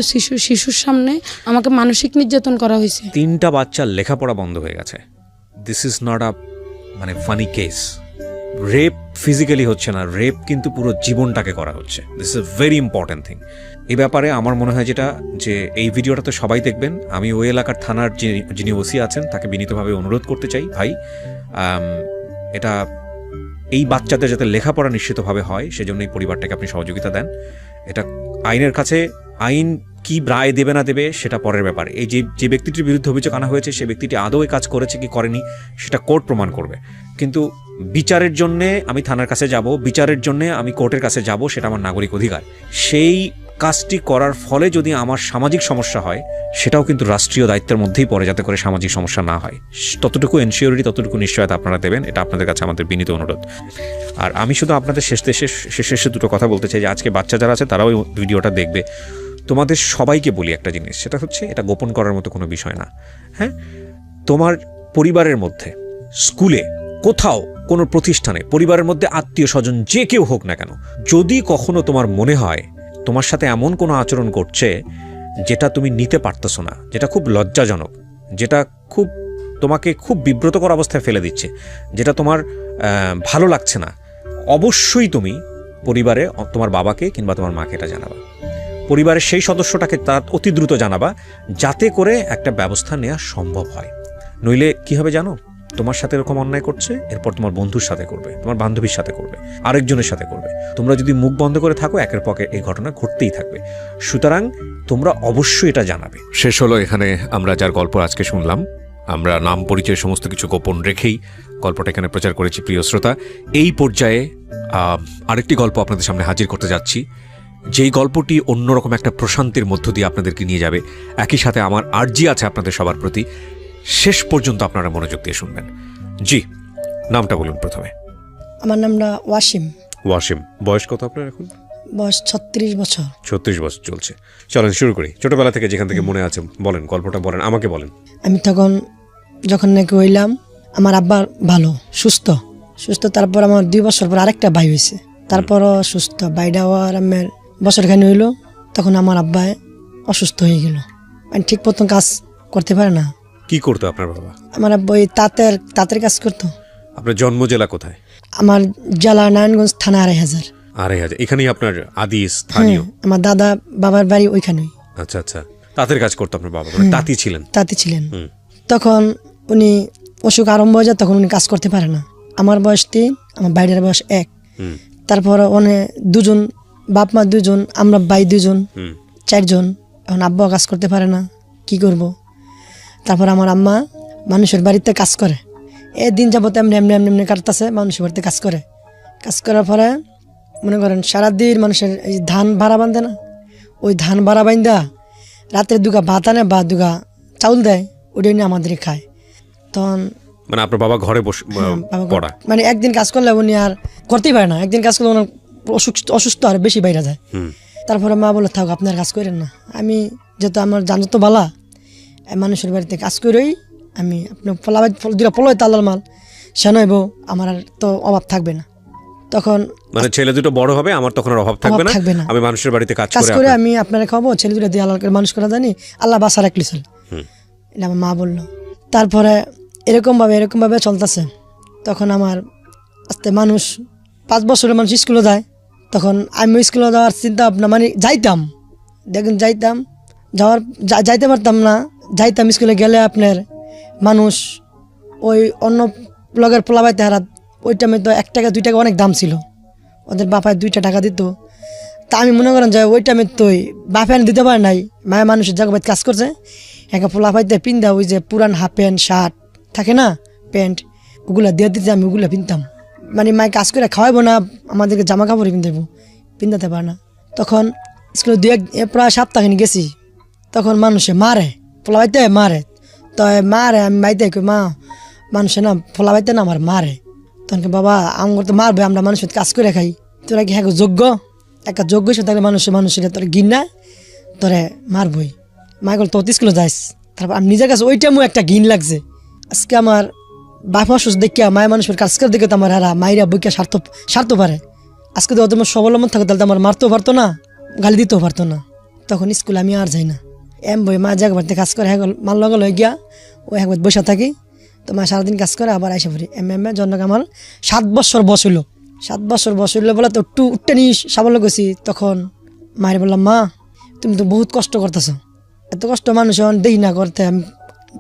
শিশুর সামনে আমাকে মানসিক নির্যাতন করা হয়েছে। 3টা বাচ্চার লেখাপড়া বন্ধ হয়ে গেছে। This is not a funny case. Rape physically হচ্ছে না, রেপ কিন্তু পুরো জীবনটাকে করা হচ্ছে। This is a very important thing. এই ব্যাপারে আমার মনে হয় যেটা, যে এই ভিডিওটা তো সবাই দেখবেন। আমি ওই এলাকার থানার যিনি ওসি আছেন তাকে বিনীতভাবে অনুরোধ করতে চাই, ভাই এটা এই বাচ্চাদের যাতে লেখাপড়া নিশ্চিতভাবে হয় সেজন্য এই পরিবারটাকে আপনি সহযোগিতা দেন। এটা আইনের কাছে, আইন কি রায় দেবে না দেবে সেটা পরের ব্যাপার। এই যে ব্যক্তিটির বিরুদ্ধে অভিযোগ আনা হয়েছে সে ব্যক্তিটি আদৌ এই কাজ করেছে কি করেনি সেটা কোর্ট প্রমাণ করবে। কিন্তু বিচারের জন্যে আমি থানার কাছে যাব, বিচারের জন্যে আমি কোর্টের কাছে যাব, সেটা আমার নাগরিক অধিকার। সেই কাজটি করার ফলে যদি আমার সামাজিক সমস্যা হয় সেটাও কিন্তু রাষ্ট্রীয় দায়িত্বের মধ্যেই পড়ে, যাতে করে সামাজিক সমস্যা না হয়। ততটুকু এনশিওরিটি, ততটুকু নিশ্চয়তা আপনারা দেবেন, এটা আপনাদের কাছে আমাদের বিনীত অনুরোধ। আর আমি শুধু আপনাদের শেষে দুটো কথা বলতে চাই, যে আজকে বাচ্চা যারা আছে তারাও ভিডিওটা দেখবে। তোমাদের সবাইকে বলি একটা জিনিস, সেটা হচ্ছে এটা গোপন করার মতো কোনো বিষয় না। হ্যাঁ, তোমার পরিবারের মধ্যে, স্কুলে, কোথাও, কোনো প্রতিষ্ঠানে, পরিবারের মধ্যে আত্মীয় স্বজন যে কেউ হোক না কেন, যদি কখনো তোমার মনে হয় তোমার সাথে এমন কোনো আচরণ করছে যেটা তুমি নিতে পারতেছো না, যেটা খুব লজ্জাজনক, যেটা তোমাকে খুব বিব্রতকর অবস্থায় ফেলে দিচ্ছে, যেটা তোমার ভালো লাগছে না, অবশ্যই তুমি পরিবারে তোমার বাবাকে কিংবা তোমার মাকে এটা জানাবা। পরিবারের সেই সদস্যটাকে তার অতি দ্রুত জানাবা, যাতে করে একটা ব্যবস্থা নেওয়া সম্ভব হয়। নইলে কি হবে জানো, তোমার সাথে এরকম অন্যায় করছে, এরপর তোমার বন্ধুর সাথে করবে, তোমার বান্ধবীর সাথে করবে, আরেকজনের সাথে করবে। তোমরা যদি মুখ বন্ধ করে থাকো, একের পর এই ঘটনা ঘটতেই থাকবে। সুতরাং তোমরা অবশ্যই এটা জানাবে। শেষ হলো এখানে আমরা যার গল্প আজকে শুনলাম। আমরা নাম পরিচয় সমস্ত কিছু গোপন রেখেই গল্পটা এখানে প্রচার করেছি। প্রিয় শ্রোতা, এই পর্যায়ে আরেকটি গল্প আপনাদের সামনে হাজির করতে যাচ্ছি, যেই গল্পটি অন্যরকম একটা প্রশান্তির মধ্য দিয়ে আপনাদেরকে নিয়ে যাবে। একই সাথে আমার আর্জি আছে আপনাদের সবার প্রতি, শেষ পর্যন্ত আপনারা মনোযোগ দিয়ে শুনবেন। জি, নামটা বলুন প্রথমে। আমার নামটা ওয়াসিম। ওয়াসিম, বয়স কত আপনার এখন? বয়স 36 বছর। 36 বছর চলছে। চলেন শুরু করি, ছোটবেলা থেকে যেখান থেকে মনে আছে বলেন, গল্পটা বলেন, আমাকে বলেন। আমি যখন নাকি হইলাম, আমার আব্বা ভালো সুস্থ। তারপর আমার 2 বছর পর আরেকটা ভাই হয়েছে, তারপরও সুস্থ। ভাইটা হওয়ার আমার বছরখানি হইলো, তখন আমার আব্বা অসুস্থ হয়ে গেল, মানে ঠিক মতন কাজ করতে পারে না। কি করতো আপনার বাবা? আমার আব্বা ওই তাঁতের কাজ করতো। আপনার জন্ম জেলা কোথায়? আমার জেলা নারায়ণগঞ্জ, থানা 2500। 2500, এখানেই আপনার আদি স্থানীয়? আমার দাদা বাবার বাড়ি ওইখানেই। আচ্ছা আচ্ছা, তাঁতের কাজ করতো আপনার বাবা, তাঁতি ছিলেন? তাঁতি ছিলেন। তখন উনি অসুখ আরম্ভ হয়ে যায়, তখন উনি কাজ করতে পারে না। আমার বয়স 3, আমার বাইরের বয়স 1। তারপর দুজন, বাপ মা 2জন, আমরা ভাই 2জন, 4জন। এখন আব্বা কাজ করতে পারে না, কি করব? তারপর আমার আম্মা মানুষের বাড়িতে কাজ করে। দিন যাবত এমনি এমনি এমনি এমনি কাটতেছে, মানুষের বাড়িতে কাজ করে। কাজ করার পরে মনে করেন সারাদিন মানুষের এই ধান ভাড়া বাঁধে না, ওই ধান ভাড়া বাঁধা রাত্রে 2 গা ভাত আনে বা 2 গা চাউল দেয়, ওটাই নিয়ে আমাদের খায়। তখন মানে আপনার বাবা ঘরে বসে পড়া, মানে একদিন কাজ করলে উনি আর করতেই পারে না, একদিন কাজ করলে ওনার অসুস্থ আর বেশি বাইরে যায়। তারপরে মা বলে, থাক আপনার কাজ করেন না। আমি যেহেতু আমার জানো তো বালা, মানুষের বাড়িতে কাজ করেই আমি আপনার ফলাই তালার মাল সে নইব, আমার আর তো অভাব থাকবে না। তখন মানে ছেলে দুটো বড় হবে, আমার তখন আর অভাব থাকবে না, আমি মানুষের বাড়িতে কাজ করে আমি আপনারা খাবো, ছেলে দুটো দিয়ে আল্লাহকে মানুষ করা জানি, আল্লাহ বাসা রাখলি চল, এটা আমার মা বললো। তারপরে এরকম ভাবে চলতেছে। তখন আমার আস্তে মানুষ 5 বছরের মানুষ স্কুলে যায়, তখন আমি স্কুলে যাওয়ার চিন্তা ভাবনা, মানে যাইতাম, দেখুন যাইতে পারতাম না। যাইতাম স্কুলে গেলে আপনার মানুষ ওই অন্য ব্লগের পোলাবাইতে হারাত, ওই টাইমে তো 1 টাকা 2 টাকা অনেক দাম ছিল, ওদের বাপায় 2টা টাকা দিত। তা আমি মনে করেন যে ওই টাইমে তো বাপায় দিতে পারে নাই, মায়ের মানুষের জায়গায় কাজ করছে, একটা পোলাপাইতে পিন্দা ওই যে পুরান হাফ প্যান্ট শার্ট থাকে না, প্যান্ট, ওগুলা দিয়ে দিতে আমি ওগুলা পিনতাম। মানে মায় কাজ করে খাওয়াবো না, আমাদেরকে জামা কাপড় পিন্দাতে পারে না। তখন স্কুলে প্রায় সপ্তাহখানি গেছি, তখন মানুষে মারে, ফোলা বাইতে মারে, তো মারে আমি বাইতে কই মা মানুষে না ফোলা বাইতে না আমার মারে, তখন বাবা আমার তো মারবে, আমরা মানুষের কাজ করে খাই, তোরা কি হ্যাঁ যোগ্য, একটা যোগ্য হিসেবে থাকলে মানুষের তোরা ঘিন্না তোরে মারবই। মা গেল তো স্কুলে যাইস, তারপর আমি নিজের কাছে ওইটা আমার একটা ঘিন লাগছে। আজকে আমার বাপ অসুস্থ দেখিয়া মায়ের মানুষের কাজ করে দেখে তো আমার হারা মায়েরা বইকে স্বার্থ পারে। আজকে তো তোমার স্বাবলম্বন থাকতো তাহলে তো আমার মারতেও পারতো না, গালি দিতেও পারতো না। তখন স্কুলে আমি আর যাই না, বই মা জায়গা বাড়িতে কাজ করে হ্যাঁ মার লগে হয়ে গিয়া ও একবার বসে থাকি, তো মা সারাদিন কাজ করে আবার আইসা পড়ি। জন্য আমার 7 বছর বয়স হইলো। 7 বছর বয়স হইলো বলে তো একটু উঠতে নিয়ে সাবল্য করছি। তখন মায়ের বললাম মা তুমি তো বহুত কষ্ট করতেছো, এত কষ্ট মানুষ দেখি না করতে, আমি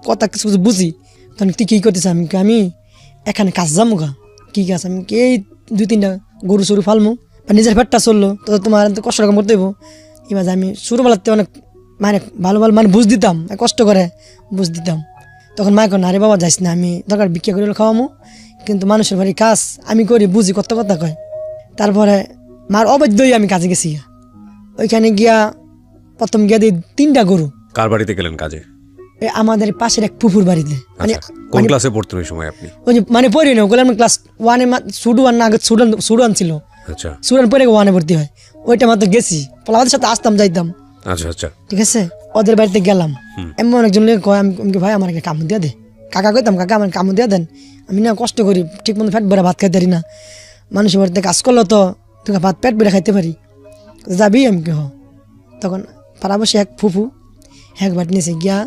কথা কিছু কিছু বুঝি। তখন তুই কী করতেছ? আমি এখানে কাজ যাবো গা, কী কাজ? আমি এই 2-3টা গরু সরু ফালমু বা নিজের পেটটা চললো, তো তোমার এত কষ্ট রকম করতে হইব। এবার আমি ছোটোবেলাতে অনেক মানে ভালো মানে বুঝ দিতাম, কষ্ট করে বুঝ দিতাম। তখন মায়ের না রে বাবা যাইস না, আমি দরকার বিক্রি করে খাওয়ামো, কিন্তু মানুষের বাড়ি কাজ আমি করি, বুঝি, কত কথা কয়। তারপরে মার অবাধ্যই আমি কাজে গেছি। ওইখানে গিয়া প্রথম গিয়া দিই 3টা গরু। কার বাড়িতে গেলেন কাজে? আমাদের পাশের এক ফুফুর বাড়িতে। মানে কোন ক্লাসে পড়তেন ওই সময় আপনি? ওই যে মানে পড়ি না, ওগুলো আমি ক্লাস 1-এ সুডুয়ান না, আগে সুডান ছিল, আচ্ছা সুডান পরে 1-এ ভর্তি হয়। ওইটা মাত্র গেছি, ওদের সাথে আসতাম যাইতাম। আচ্ছা আচ্ছা, ঠিক আছে, ওদের বাড়িতে গেলাম। এমন অনেকজন লোক কয় আমি ভাই আমার কাম দিয়ে দে, কাকা কইতাম কাকা আমার কাম দিয়ে দেন, আমি না কষ্ট করি ঠিক মতো পেট ভরে ভাত খাইতে পারি না, মানুষের বাড়িতে কাজ করলো তো তোকে ভাত পেট ভরে খাইতে পারি, যাবি? আমি কে তখন পাড়াবসে এক ফুফু একবার নিয়েছে গিয়া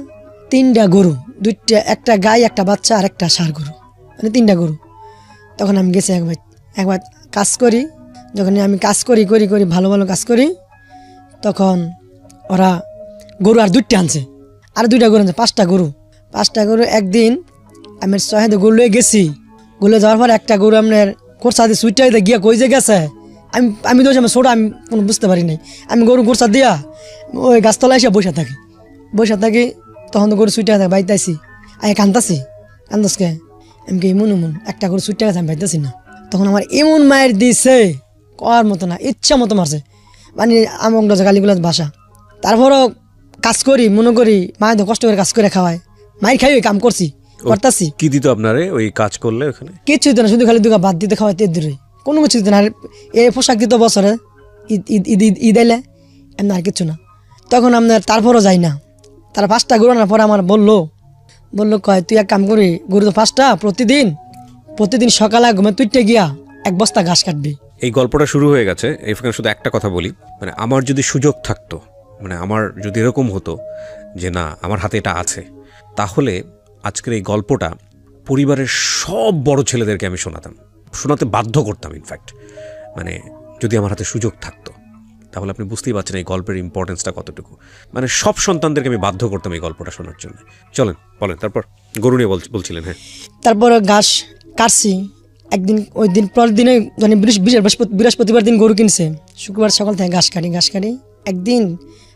3টা গরু, 2টা, একটা গাই, একটা বাচ্চা আর একটা ষাঁড় গরু, মানে 3টা গরু। তখন আমি গেছি একবার কাজ করি। যখন আমি কাজ করি ভালো ভালো কাজ করি, তখন ওরা গরু আর 2টা আনছে, আর 2টা গরু আনছে, 5টা গরু। একদিন আমি সহেদে গরু লয়ে গেছি, গরু যাওয়ার পর একটা গরু আপনার কোরসা দিয়ে সুইটাইতে গিয়া কই যে গেছে, আমি তো আমার ছোটো, আমি কোনো বুঝতে পারি নাই। আমি গরু কোরসা দিয়া ওই গাছতলায় এসে বসে থাকি। তখন তো গরু সুইটা থাকে বাইতে আইসি, কান্দাসকে আমি কি এমন একটা গরু সুইটা গেছে, আমি বাইতেছি না। তখন আমার এমন মায়ের দিছে করার মতো না, ইচ্ছা মতো মারছে, মানে আমার গালিগুলো ভাষা। তারপরও কাজ করি, মনে করি মায়ের তো কষ্ট করে কাজ করে খাওয়ায়, মায়ের খাই কাম করতাছি। কি দিত আপনারে ওই কাজ করলে? ওখানে কিছু দিত না, শুধু খালি দুগা ভাত দিতে খাওয়াইতে দূরে, কোনো কিছু দিত না। আর এই পোশাক দিত বছরে ঈদ এলে, এমনি আর কিছু না। তখন আপনার তারপরও যাই না। তারা 5টা গরু আনার পরে আমার বললো কয় তুই এক কাম করি, গরু তো 5টা, প্রতিদিন সকালে ঘুমে তুইটে গিয়া 1 বস্তা ঘাস কাটবি। এই গল্পটা শুরু হয়ে গেছে। এখানে শুধু একটা কথা বলি, মানে আমার যদি সুযোগ থাকতো, মানে আমার যদি এরকম হতো যে না আমার হাতে এটা আছে, তাহলে আজকের এই গল্পটা পরিবারের সব বড় ছেলেদেরকে আমি শোনাতে বাধ্য করতাম। ইনফ্যাক্ট মানে যদি আমার হাতে সুযোগ থাকতো, তাহলে আপনি বুঝতেই পারছেন এই গল্পের ইম্পর্টেন্সটা কতটুকু। মানে সব সন্তানদেরকে আমি বাধ্য করতাম এই গল্পটা শোনার জন্য। চলেন বলেন, তারপর গরু নিয়ে বলছিলেন। হ্যাঁ, তারপর ঘাস কাটছি একদিন, ওই দিন পরের দিনে মানে বৃহস্পতিবার দিন গরু কিনছে, শুক্রবার সকাল থেকে ঘাস কাটি। একদিন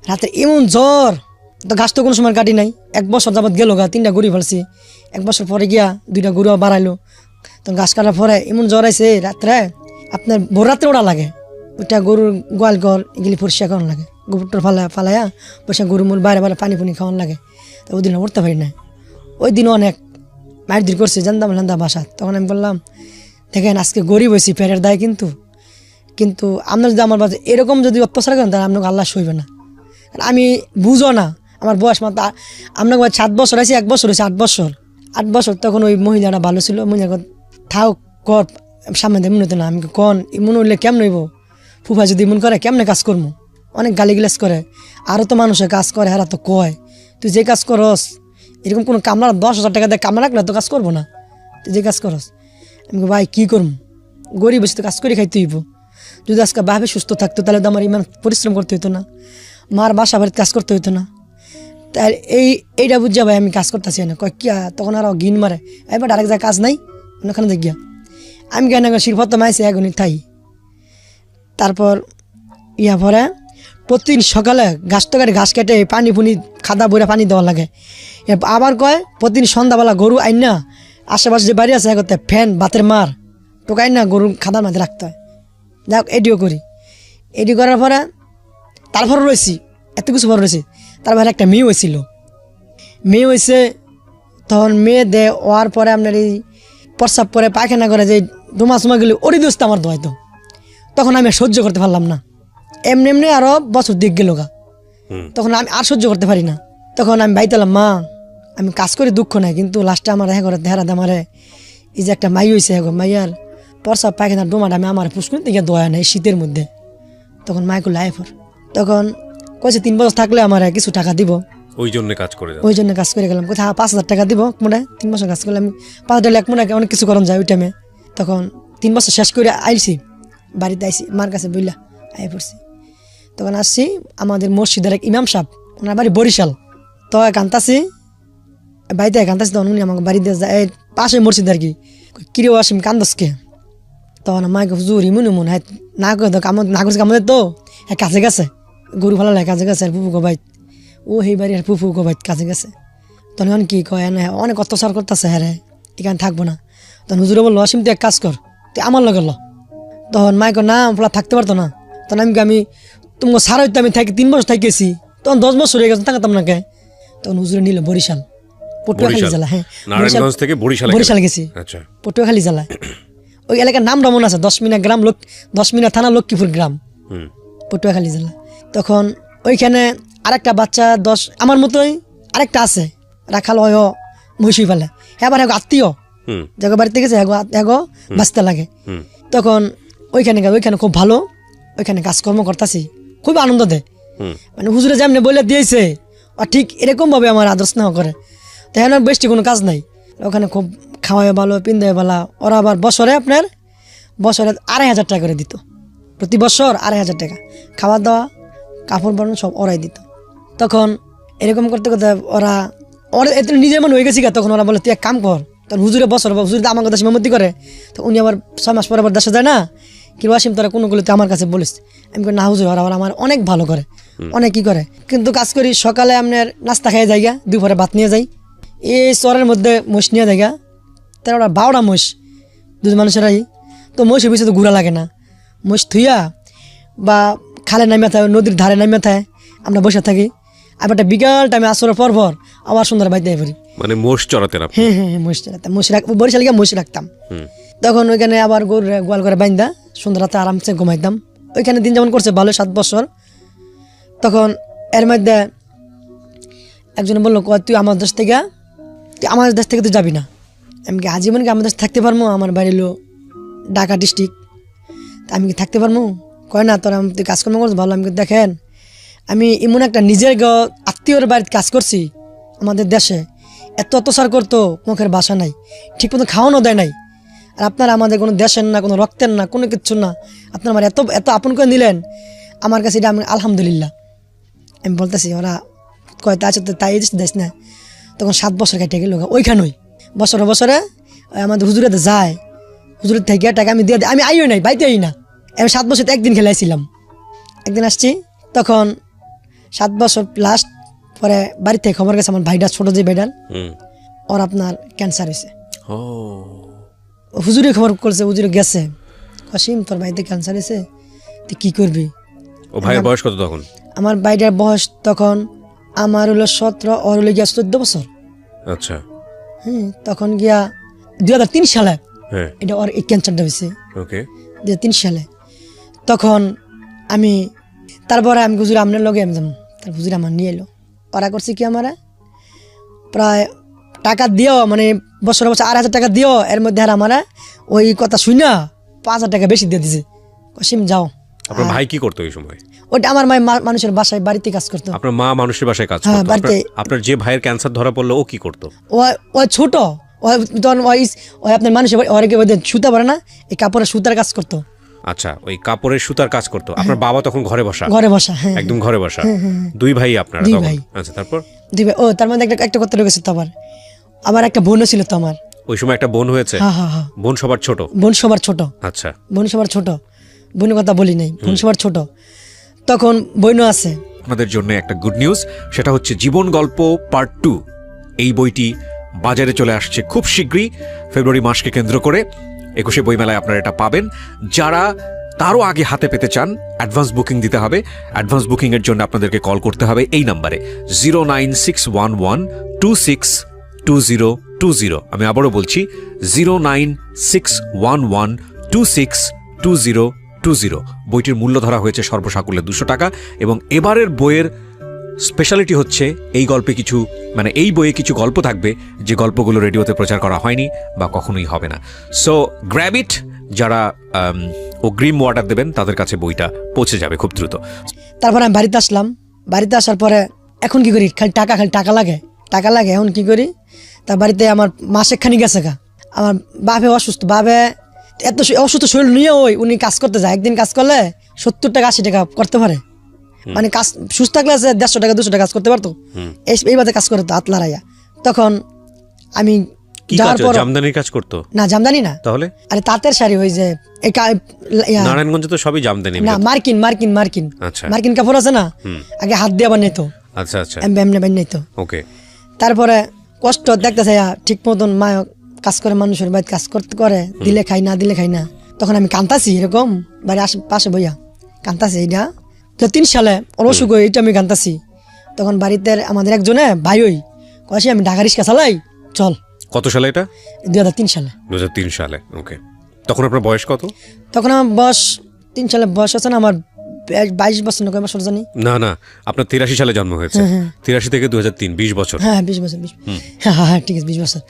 রাতে এমন জ্বর, তো ঘাস তো কোনো সময় কাটি নাই, 1 বছর যাবত গেল গা, 3টা গরু ফেলছি। 1 বছর পরে গিয়া 2টা গরু বাড়াইলো, তো ঘাস কাটার পরে এমন জ্বর আইছে রাত্রে, আপনার ভোর রাত্রে ওরা লাগে, ওইটা গরুর গোয়াল ঘর এগুলি পরিষ্কার করানো লাগে, গোবরটা ফালাইয়া পরিষ্কার গরু মূল বাইরে পানি খাওয়ানো লাগে। তো ওই দিন উঠতে পারি না, ওই দিন অনেক মারধর করছে, জানতাম বাসা। তখন আমি বললাম দেখেন আজকে গরিব হয়েছি, পেটের দায়, কিন্তু আপনার যদি আমার বাচ্চা এরকম যদি অত্যাচার করেন তাহলে আপনাকে আল্লাহ সইবে না। আমি বুঝো না, আমার বয়স মাত্র আপনাকে 7 বছর আছে, 1 বছর হয়েছে 8 বছর। তখন ওই মহিলাটা ভালো ছিল, মহিলা থাও কর সামনে দিয়ে মনে হতো না। আমি কন মনে হইলে কেমন হইব, ফুফা যদি মন করে কেমনে কাজ করবো, অনেক গালিগালাজ করে, আরও তো মানুষের কাজ করে, হারা তো কয় তুই যে কাজ করস, এরকম কোনো কামলা 10,000 টাকা দিয়ে কামলা রাখলে তো কাজ করবো না, তুই যে কাজ করস। আমি ভাই কী করবো, গরিব বেশি তো কাজ করে খাইতে হইব। যদি আজকে বাপে সুস্থ থাকতো তাহলে তো আমার ইমান পরিশ্রম করতে হইতো না, মার বাসা বাড়িতে কাজ করতে হইতো না। তাই এইটা বুঝা ভাই আমি কাজ করতেছি না, কয় কিয়া। তখন আরও ঘিন মারে, এবার আরেক জায়গায় কাজ নাই, ওখানে দেখিয়া আমি কেন শিরপত্র মাইছি এখনই থাই। তারপর পরে প্রতিদিন সকালে ঘাস কেটে পানি খাদা বইরা পানি দেওয়া লাগে। আবার কয় প্রতিদিন সন্ধ্যাবেলা গরু আইন না, আশেপাশে যে বাড়ি আছে করতে ফ্যান বাতের মার তোকে আইন না গরু খাদার মাঝে রাখতে হয়। যাক এডিও করি, এডি করার পরে তারপরে রয়েছি এত কিছু পরে রয়েছি। তারপরে একটা মেয়ে হয়েছিল, মেয়ে হয়েছে তখন মেয়ে দে হওয়ার পরে আপনার এই প্রস্রাব করে পায়খানা করে যে ডোমা সোমাগুলি ওরই দোস্ত আমার দোয়াইতো, তখন আমি আর সহ্য করতে পারলাম না। এমনি এমনি আরও বছর দিক গেল গা, তখন আমি আর সহ্য করতে পারি না। তখন আমি বাইতালাম, মা আমি কাজ করি দুঃখ নাই, কিন্তু লাস্টে আমার হ্যাঁ করে দেহারা আমারে এই যে একটা মাই হয়েছে হ্যাঁ মাইয়ার প্রস্রাব পায়খানার ডোমাটা আমি আমার পুষ্কুনি থেকে দোয়া নাই শীতের মধ্যে। তখন মাইকো লাইফর তখন কয়েছে 3 বছর থাকলে আমার কিছু টাকা দিব, ওই জন্য কাজ করে ওই জন্য কাজ করে গেলাম। কোথাও 5,000 টাকা দিব মনে 3 বছর কাজ করলে আমি 5 টাকা মনে অনেক কিছু করণ যায় ওই টাইমে। তখন 3 বছর শেষ করে আইছি বাড়িতে, আইসি মার কাছে বইলা আই পড়ছি। তখন আসছি আমাদের মসজিদের এক ইমাম সাহেব, ওনার বাড়ি বরিশাল। তো কান্তাছি বাড়িতে কান্তাছি, তখন উনি আমাকে বাড়িতে যায় পাশে মসজিদ আর কি, কিরে আসিম কান্দসকে। তখন মাকে হুজুর ইমন ইমন হ্যাঁ না করে তো কাম না করছে কামদের তো হ্যাঁ কাছে গেছে, গরু ভালো লাগে কাছে গেছে আর ফুফু গোবাইত ও সেই বাড়ি আর ফুফু গোবাইত কাছে গেছে। তখন কি কয় না অনেক অত্যাচার করতেছে হ্যাঁ রে এখানে থাকবো না। তখন হুজুরে বললো আসিম তুই এক কাজ কর, তুই আমার লগে ল। তখন মাইক না পোলা থাকতে পারতো না। তখন আমি তোমাকে সারা হইতে আমি থাকি 3 বছর থাকিয়েছি, তখন 10 বছর হয়ে গেছে থাকতাম না কে। তখন হুজুরে নিল বরিশাল পটুয়াখালী জেলা, হ্যাঁ নারায়ণগঞ্জ থেকে বরিশাল গেছি, আচ্ছা পটুয়াখালী জেলায়। ওই এলাকার নামটা মনে আছে 10 মিনা গ্রাম 10 মিনা থানা লক্ষ্মীপুর গ্রাম, পটুয়াখালী জেলা। তখন ওইখানে আরেকটা বাচ্চা 10 আমার মতোই আরেকটা আছে রাখাল হয় মহিষী ফেলে, হ্যাঁ আবার আত্মীয় জায়গা বাড়িতে গেছে এগো বাঁচতে লাগে। তখন ওইখানে খুব ভালো, ওইখানে কাজকর্ম করতেছি, খুব আনন্দ দেয়। মানে হুজুরে যেমনি বলে দিয়েছে আর ঠিক এরকমভাবে আমার আদর স্নেহ করে। তো হ্যাঁ বেশি কোনো কাজ নাই, ওখানে খুব খাওয়ায় ভালো পিন্দায় ভালো। ওরা আবার বছরে 2,500 টাকা করে দিত, প্রতি বছর 2,500 টাকা, খাওয়া দাওয়া কাপড় বানানো সব ওরাই দিত। তখন এরকম করতে করতে ওরা এত নিজের মনে হয়ে গেছি। তখন ওরা বলে তুই এক কাম কর, তখন হুজুরে হুজুর আমার কথা সীমামতি করে। তো উনি আবার 6 মাস পরে আবার দেশে যায় না, কি ওয়াসিম তোরা কোনো তুই আমার কাছে বলিস। আমি না হুজুর ওরা আমার অনেক ভালো করে, অনেক কি করে। কিন্তু কাজ করি সকালে আপনার নাস্তা খাইয়ে যাই, দুপুরে ভাত নিয়ে যাই, এই চরের মধ্যে মোষ নিয়ে যাই 13-12টা মোষ 2 মানুষেরাই। তো মোষের পিছিয়ে তো ঘোরা লাগে না, মোষ থুইয়া বা খালে নামিয়া থাকে নদীর ধারে নামিয়া থাকে আমরা বসে থাকি। আবার একটা বিকাল টাইমে আসরের পর আবার সুন্দর বাইতে পারি, মানে মোষ চড়াতে না। হ্যাঁ মোষ চড়াতাম, বরিশাল গিয়ে মোষ রাখতাম। তখন ওইখানে আবার গরু গোয়াল করে বাইন্দা সুন্দর রাতে আরামসে ঘুমাইতাম। ওইখানে দিন যেমন করছে ভালো 7 বছর। তখন এর মধ্যে একজনে বললো তুই আমার দেশ থেকে তুই যাবি না। আমি কি আজীবন কি আমার দেশ থাকতে পারবো? আমার বাড়ি হলো ঢাকা ডিস্ট্রিক্ট, তা আমি কি থাকতে পারবো? কয় না তোরা তুই কাজকর্ম করছো ভালো। আমি দেখেন আমি এমন একটা নিজের আত্মীয়র বাড়িতে কাজ করছি, আমাদের দেশে এত অত্যাচার করতো মুখের বাসা নাই, ঠিক মতো খাওয়ানো দেয় নাই। আর আপনারা আমাদের কোনো দেশের না, কোনো রক্তের না, কোনো কিচ্ছু না, আপনারা আমার এত এত আপন করে নিলেন আমার কাছে, এটা আমি আলহামদুলিল্লাহ। আমি বলতেছি ওরা কয় তা আছে তো তাই দেশ না। তখন 7 বছর কেটে গেল ওইখানেই, বছরে আমাদের হুজুরে যায়, হুজুরের থেকে টাকা আমি দিয়ে আমি আইও নাই বাইতে আই না। আমি 7 বছর একদিন খেলাইছিলাম, একদিন আসছি। তখন 7 বছর লাস্ট পরে বাড়ি থেকে খবর গেছে আমার ভাইটা ছোট যে ভাইটার ওর আপনার ক্যান্সার হয়েছে। হুজুরে খবর করছে, হুজুরে গেছে কাসিম তোর ভাইতে ক্যান্সার হয়েছে তুই কী করবি? ও ভাইয়ের বয়স কত তখন? আমার ভাইটার বয়স তখন আমার হলো 17, ওর হলো গিয়া 14 বছর। আচ্ছা তখন গিয়া 2003 সালে হ্যাঁ এটা ওর এই ক্যান্সারটা হয়েছে, ওকে 2003 সালে। তখন আমি তারপরে আমি হুজুর আপনার লগে আমি যাবো, তার হুজুর আমার নিয়ে এলো। ওরা করছে কি আমার প্রায় টাকা দিও, মানে বছর 8,000 টাকা দিও, এর মধ্যে আর আমার ওই কথা শুই না 5,000 টাকা বেশি দিয়ে দিছে। কসিম যাও। আপনার ভাই কি করতো এই সময়? ওটা আমার মা মানুষের বাসায় বাড়িতে কাজ করতো। আপনার মা মানুষের বাসায় কাজ হ্যাঁ, করতো? বাড়িতে। আপনার যে ভাইয়ের ক্যান্সার ধরা পড়লো ও কি করতো? ও ছোট, তখন ওই আপনার মানুষের ওরকে সুতা পারে না, এই কাপড়ের সুতার কাজ করতো। আচ্ছা ওই কাপড়ের সুতার কাজ করতো। আপনার বাবা তখন ঘরে বসা? হ্যাঁ একদম ঘরে বসা। 2 ভাই আপনারা 2 তখন? ভাই। আচ্ছা তারপর? ও তার মধ্যে একটা কথা রয়েছে তো আবার একটা বোনও ছিল তো আমার ওই সময় একটা বোন হয়েছে? হ্যাঁ বোন সবার ছোট? বোন সবার ছোট। আচ্ছা বোন সবার ছোট, বোনের কথা বলি নাই, বোন সবার ছোট। তখন বোনও আছে। আপনাদের জন্য একটা গুড নিউজ, সেটা হচ্ছে জীবন গল্প পার্ট 2। এই বইটি বাজারে চলে আসছে খুব শীঘ্রই, ফেব্রুয়ারি মাসকে কেন্দ্র করে 21শে বইমেলায় আপনারা এটা পাবেন। যারা তারও আগে হাতে পেতে চান অ্যাডভান্স বুকিং দিতে হবে। অ্যাডভান্স বুকিংয়ের জন্য আপনাদেরকে কল করতে হবে এই নাম্বারে 09611 096112622020। আমি আবারও বলছি 096112622020। বইটির মূল্য ধরা হয়েছে সর্বসাকুল্যে 200 টাকা, এবং এবারের বইয়ের স্পেশালিটি হচ্ছে এই গল্পে কিছু এই বইয়ে কিছু গল্প থাকবে যে গল্পগুলো রেডিওতে প্রচার করা হয়নি বা কখনোই হবে না। সো গ্র্যাব ইট। যারা অগ্রিম অর্ডার দেবেন তাদের কাছে বইটা পৌঁছে যাবে খুব দ্রুত। তারপর আমি বাড়িতে আসলাম। বাড়িতে আসার পরে এখন কি করি, খালি টাকা লাগে। এখন কি করি, তার বাড়িতে আমার মাসে খানি গেছে গা। আমার বাপে অসুস্থ, বাপে এত অসুস্থ শরীর নিয়ে উনি কাজ করতে যায়। একদিন কাজ করলে 70 টাকা 80 টাকা করতে পারে। কাজ সুস্থ থাকলে 150 টাকা 200 টাকা কাজ করতে পারতো। এইভাবে কাজ করতো হাত লড়াইয়া। তখন আমি জামদানির কাজ করতো না, জামদানি না, তাহলে আরে তাঁতের শাড়ি, ওই যে নারায়ণগঞ্জে তো সবই জামদানি না, মার্কিন আচ্ছা, মার্কিন কাপড় আছে না, আগে হাত দিয়ে বানাইতো। আচ্ছা আচ্ছা, এমনি বানাইতো। ওকে। তারপরে কষ্ট দেখতেছে, ঠিক মতন মা কাজ করে, মানুষের বাড়িতে কাজ করতে করে, দিলে খাই না দিলে খাই না। তখন আমি কান্তাছি, এরকম বাড়ি পাশে বইয়া কান্তাছি। এটা 3 সালে ওর অসুখ, এটা আমি কান্তাছি। তখন বাড়িতে আমাদের একজনে ভাই কয়েছি, আমি ঢাকা রিক্সা চালাই, চল। কত সালে এটা? 2003 সালে। 2003 সালে, ওকে। তখন আপনার বয়স কত? তখন আমার বয়স 3 সালে বয়স হচ্ছে না আমার 22 বছর না, কয় বছর জানি না, আপনার 83 সালে জন্ম হয়েছে। 83 থেকে 2003, 20 বছর। হ্যাঁ 20 বছর, হ্যাঁ ঠিক আছে, 20 বছর।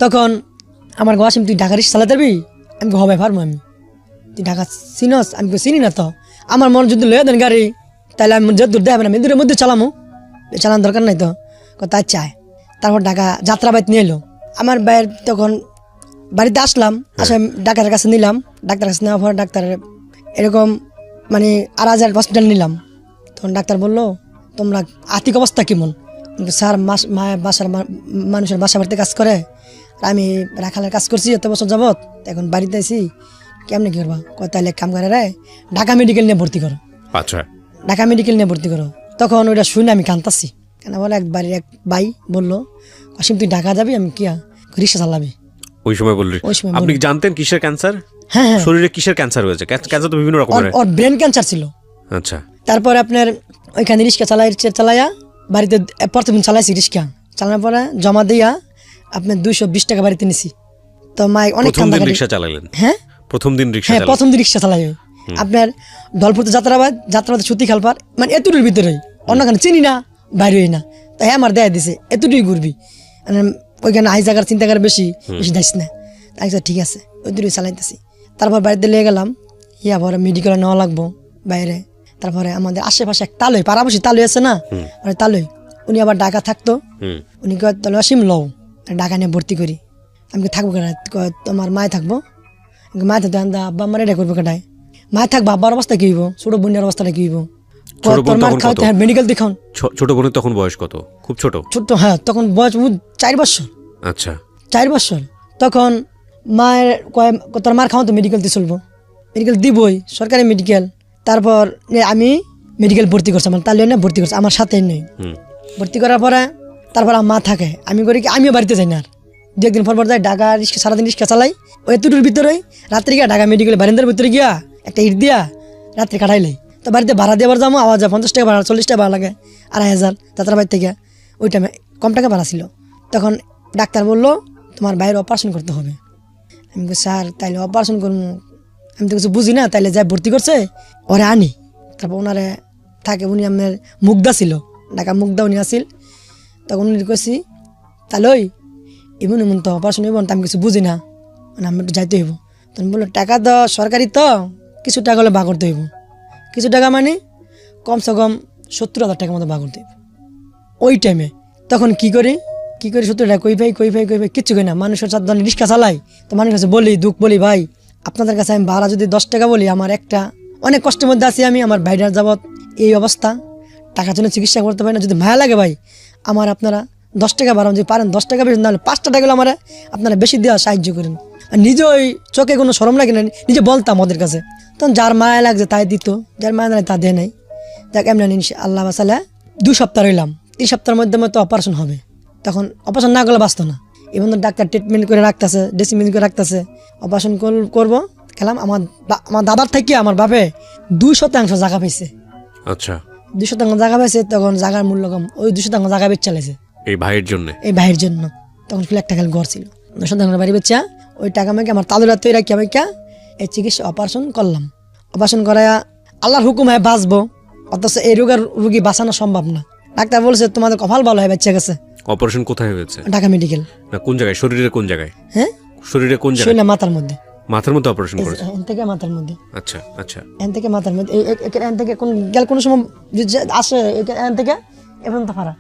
তখন আমার গোয়াসিম, তুই ঢাকা রিক্সা চালাতে পারবি? আমি হবে পারবো। তুই ঢাকা চিনস? আমি চিনি না তো। আমার মন যদি লয়ে দেন গাড়ি, তাহলে আমি যত দূর দেবে না, আমি দূরের মধ্যে চালামো, চালানোর দরকার নাই তো। তাই চায়। তারপর ঢাকা যাত্রাবাড়িতে নিয়ে এলো আমার ভাইয়ের। তখন বাড়িতে আসলাম, আসে ডাক্তারের কাছে নিলাম। ডাক্তারের কাছে নেওয়ার পর ডাক্তার এরকম আরাজার হসপিটাল নিলাম। তখন ডাক্তার বললো, তোমরা আর্থিক অবস্থা কেমন? স্যার, বাসার মানুষের বাসা বাড়িতে কাজ করে, আর আমি রাখালের কাজ করছি এত বছর যাবত, এখন বাড়িতে আছি, কেমনি কি করবা? তাহলে কাম করে রে, ঢাকা মেডিকেল নিয়ে ভর্তি করো। আচ্ছা, ঢাকা মেডিকেল নিয়ে ভর্তি করো। তখন ওইটা শুনে আমি কান্তাছি। কেন বলে, এক বাড়ির এক ভাই বললো, অসীম তুই ঢাকা যাবি? আমি কি রিক্সা চালাবি? ওই সময় বললি? আপনি কি জানতেন কিসের ক্যান্সার? হ্যাঁ, শরীরে কিসের ক্যান্সার হয়েছে? ক্যান্সার তো বিভিন্ন রকমের। ওর ব্রেন ক্যান্সার ছিল। আচ্ছা। তারপর আপনার ওইখানে রিক্সা চালাইয়া বাড়িতে প্রথম চালাইছি রিক্সা। চালানোর পরে জমা দিয়া আপনার 220 টাকা বাড়িতে নিছি। তো মা অনেক রিক্সা চালালেন? হ্যাঁ, প্রথম দিন রিক্সা চালাই। আপনার দলপুর যাত্রাবাদ সুতি খালপার, এতটুকুর ভিতরেই, অন্যখানে চিনি না, বাইরে না। তাই আমার দেয়া দিছে, এতটুকুই ঘুরবি, ওইখানে আই জায়গার চিন্তা করে বেশি যাইস না। তাই ঠিক আছে, ওইটুকুই চালাইতেছি। তারপর বাড়িতে লিয়ে গেলাম, পরে মেডিকেলে নেওয়া লাগবো বাইরে। তারপরে আমাদের আশেপাশে এক তালই, পাড়াপাশি তালই আছে না, তালই, উনি আবার ঢাকা থাকতো। উনি কয়, তাহলে অসীম লও, ঢাকা নিয়ে ভর্তি করি। আমি থাকবো কেন? তোমার মায় থাকবো। মায় থাকতো, আব্বা আমার এটা করবো কেটায়? মায় থাকবো, আব্বার অবস্থা কি হইব? ছোট বোনের অবস্থাটা কি হইব? মেডিকেল দেখান। ছোট বোনের তখন বয়স কত? খুব ছোট? হ্যাঁ, তখন বয়স 4 বছর। আচ্ছা, 4 বছর। তখন মায়ের কয়, তোর মার খাওয়া তো মেডিকেল দিয়ে চলবো, মেডিকেল দিবই, সরকারি মেডিকেল। তারপর আমি মেডিকেল ভর্তি করছি, আমার তাহলে না ভর্তি করছে, আমার সাথে নেই। ভর্তি করার পরে তারপর আমার মা থাকে, আমি করি কি, আমিও বাড়িতে যাই না। আর 2 একদিন পর যাই ঢাকা রিক্সা, সারাদিন রিক্সা চালাই। ওই এতটুর ভিতরেই রাত্রি গিয়া ঢাকা মেডিকেল বারিন্দার ভিতরে গিয়া একটা ইট দিয়া রাত্রি কাটাইলাই। তো বাড়িতে ভাড়া দিয়ে আবার যাবো, আওয়াজ 50 টাকা ভাড়া, 40 টাকা ভাড়া লাগে, 2500 যাত্রাবাড়ি থেকে। ওই টাইমে কম টাকা ভাড়া ছিল। তখন ডাক্তার বললো, তোমার ভাইয়ের অপারেশন করতে হবে। আমি বলি, স্যার তাইলে অপারেশন করবো? আমি তো কিছু বুঝি না। তাইলে যাই ভর্তি করছে, ওরে আনি। তারপর ওনারে থাকে, উনি আমার মুগ্ধা ছিল, ঢাকা মুগ্ধা উনি আসিল। তখন উনি কইছি, তাহলে এমন তো অপারেশন হইব, আমি কিছু বুঝি না, আমি একটু যাইতে হইব। তখন বললো, টাকা তো সরকারি, তো কিছু টাকা হলে বা করতে হইব। কিছু টাকা কমসে কম 70,000 টাকার মতো বা করতে হইব ওই টাইমে। তখন কি করি 70 টাকা কই ভাই কিচ্ছু কই না। মানুষের সাথে রিক্সা চালাই, তো মানুষের কাছে বলি, দুঃখ বলি, ভাই আপনাদের কাছে আমি ভাড়া যদি 10 টাকা বলি, আমার একটা অনেক কষ্টের মধ্যে আছি আমি, আমার ভাইটার যাবৎ এই অবস্থা, টাকার জন্য চিকিৎসা করতে পারি না। যদি মায়া লাগে ভাই, আমার আপনারা 10 টাকা ভাড়া যদি পারেন, 10 টাকা বেশি, নাহলে 5 টাকা গেলে আমার আপনারা বেশি দেওয়া সাহায্য করেন। আর নিজে ওই চোখে কোনো শরম লাগে না, নিজে বলতাম ওদের কাছে। তখন যার মায়া লাগছে তাই দিত, যার মায়া নাই তা দেয় নাই। দেখ এমনি আল্লাহ বাসালে 2 সপ্তাহ রইলাম। 3 সপ্তাহের মধ্যে মতো অপারেশন হবে। তখন অপারেশন না করলে বাঁচত না। এবং ডাক্তার ট্রিটমেন্ট করে রাখতেছে, ড্রেসিং করে রাখতেছে। অপারেশন করবো গেলাম। আমার দাদার থেকে আমার বাপে 2% জায়গা পাইছে। আচ্ছা, 2% জায়গা পাইছে। তখন জায়গার মূল্য কম, ওই 2% জায়গা বেচ চালাইছে। এই ভাইয়ের জন্য? এই ভাইয়ের জন্য। তখন শুধু একটা খালি ঘর ছিল, সন্তানের বাড়ি বেচা ওই টাকা আমাকে আমার তালুরা তৈরি রাখি আমাকে এই চিকিৎসা অপারেশন করলাম। অপারেশন করায়া আল্লাহর হুকুম হয় বাঁচবো, অথচ এই রোগের রুগী বাঁচানো সম্ভব না। ডাক্তার বলছে তোমাদের কপাল ভালো হয়, বাচ্চা গেছে। অপারেশন কোথায় হয়েছে? ঢাকা মেডিকেল। না কোন জায়গায়? শরীরের কোন জায়গায়? হ্যাঁ শরীরে কোন জায়গায়? শরীরে মাথার মধ্যে। মাথার মধ্যে অপারেশন করেছে? এখান থেকে মাথার মধ্যে। আচ্ছা আচ্ছা। এখান থেকে মাথার মধ্যে, এখান থেকে কোন গেল কোনো সময় যদি আসে এখান থেকে এখন তো ফারা,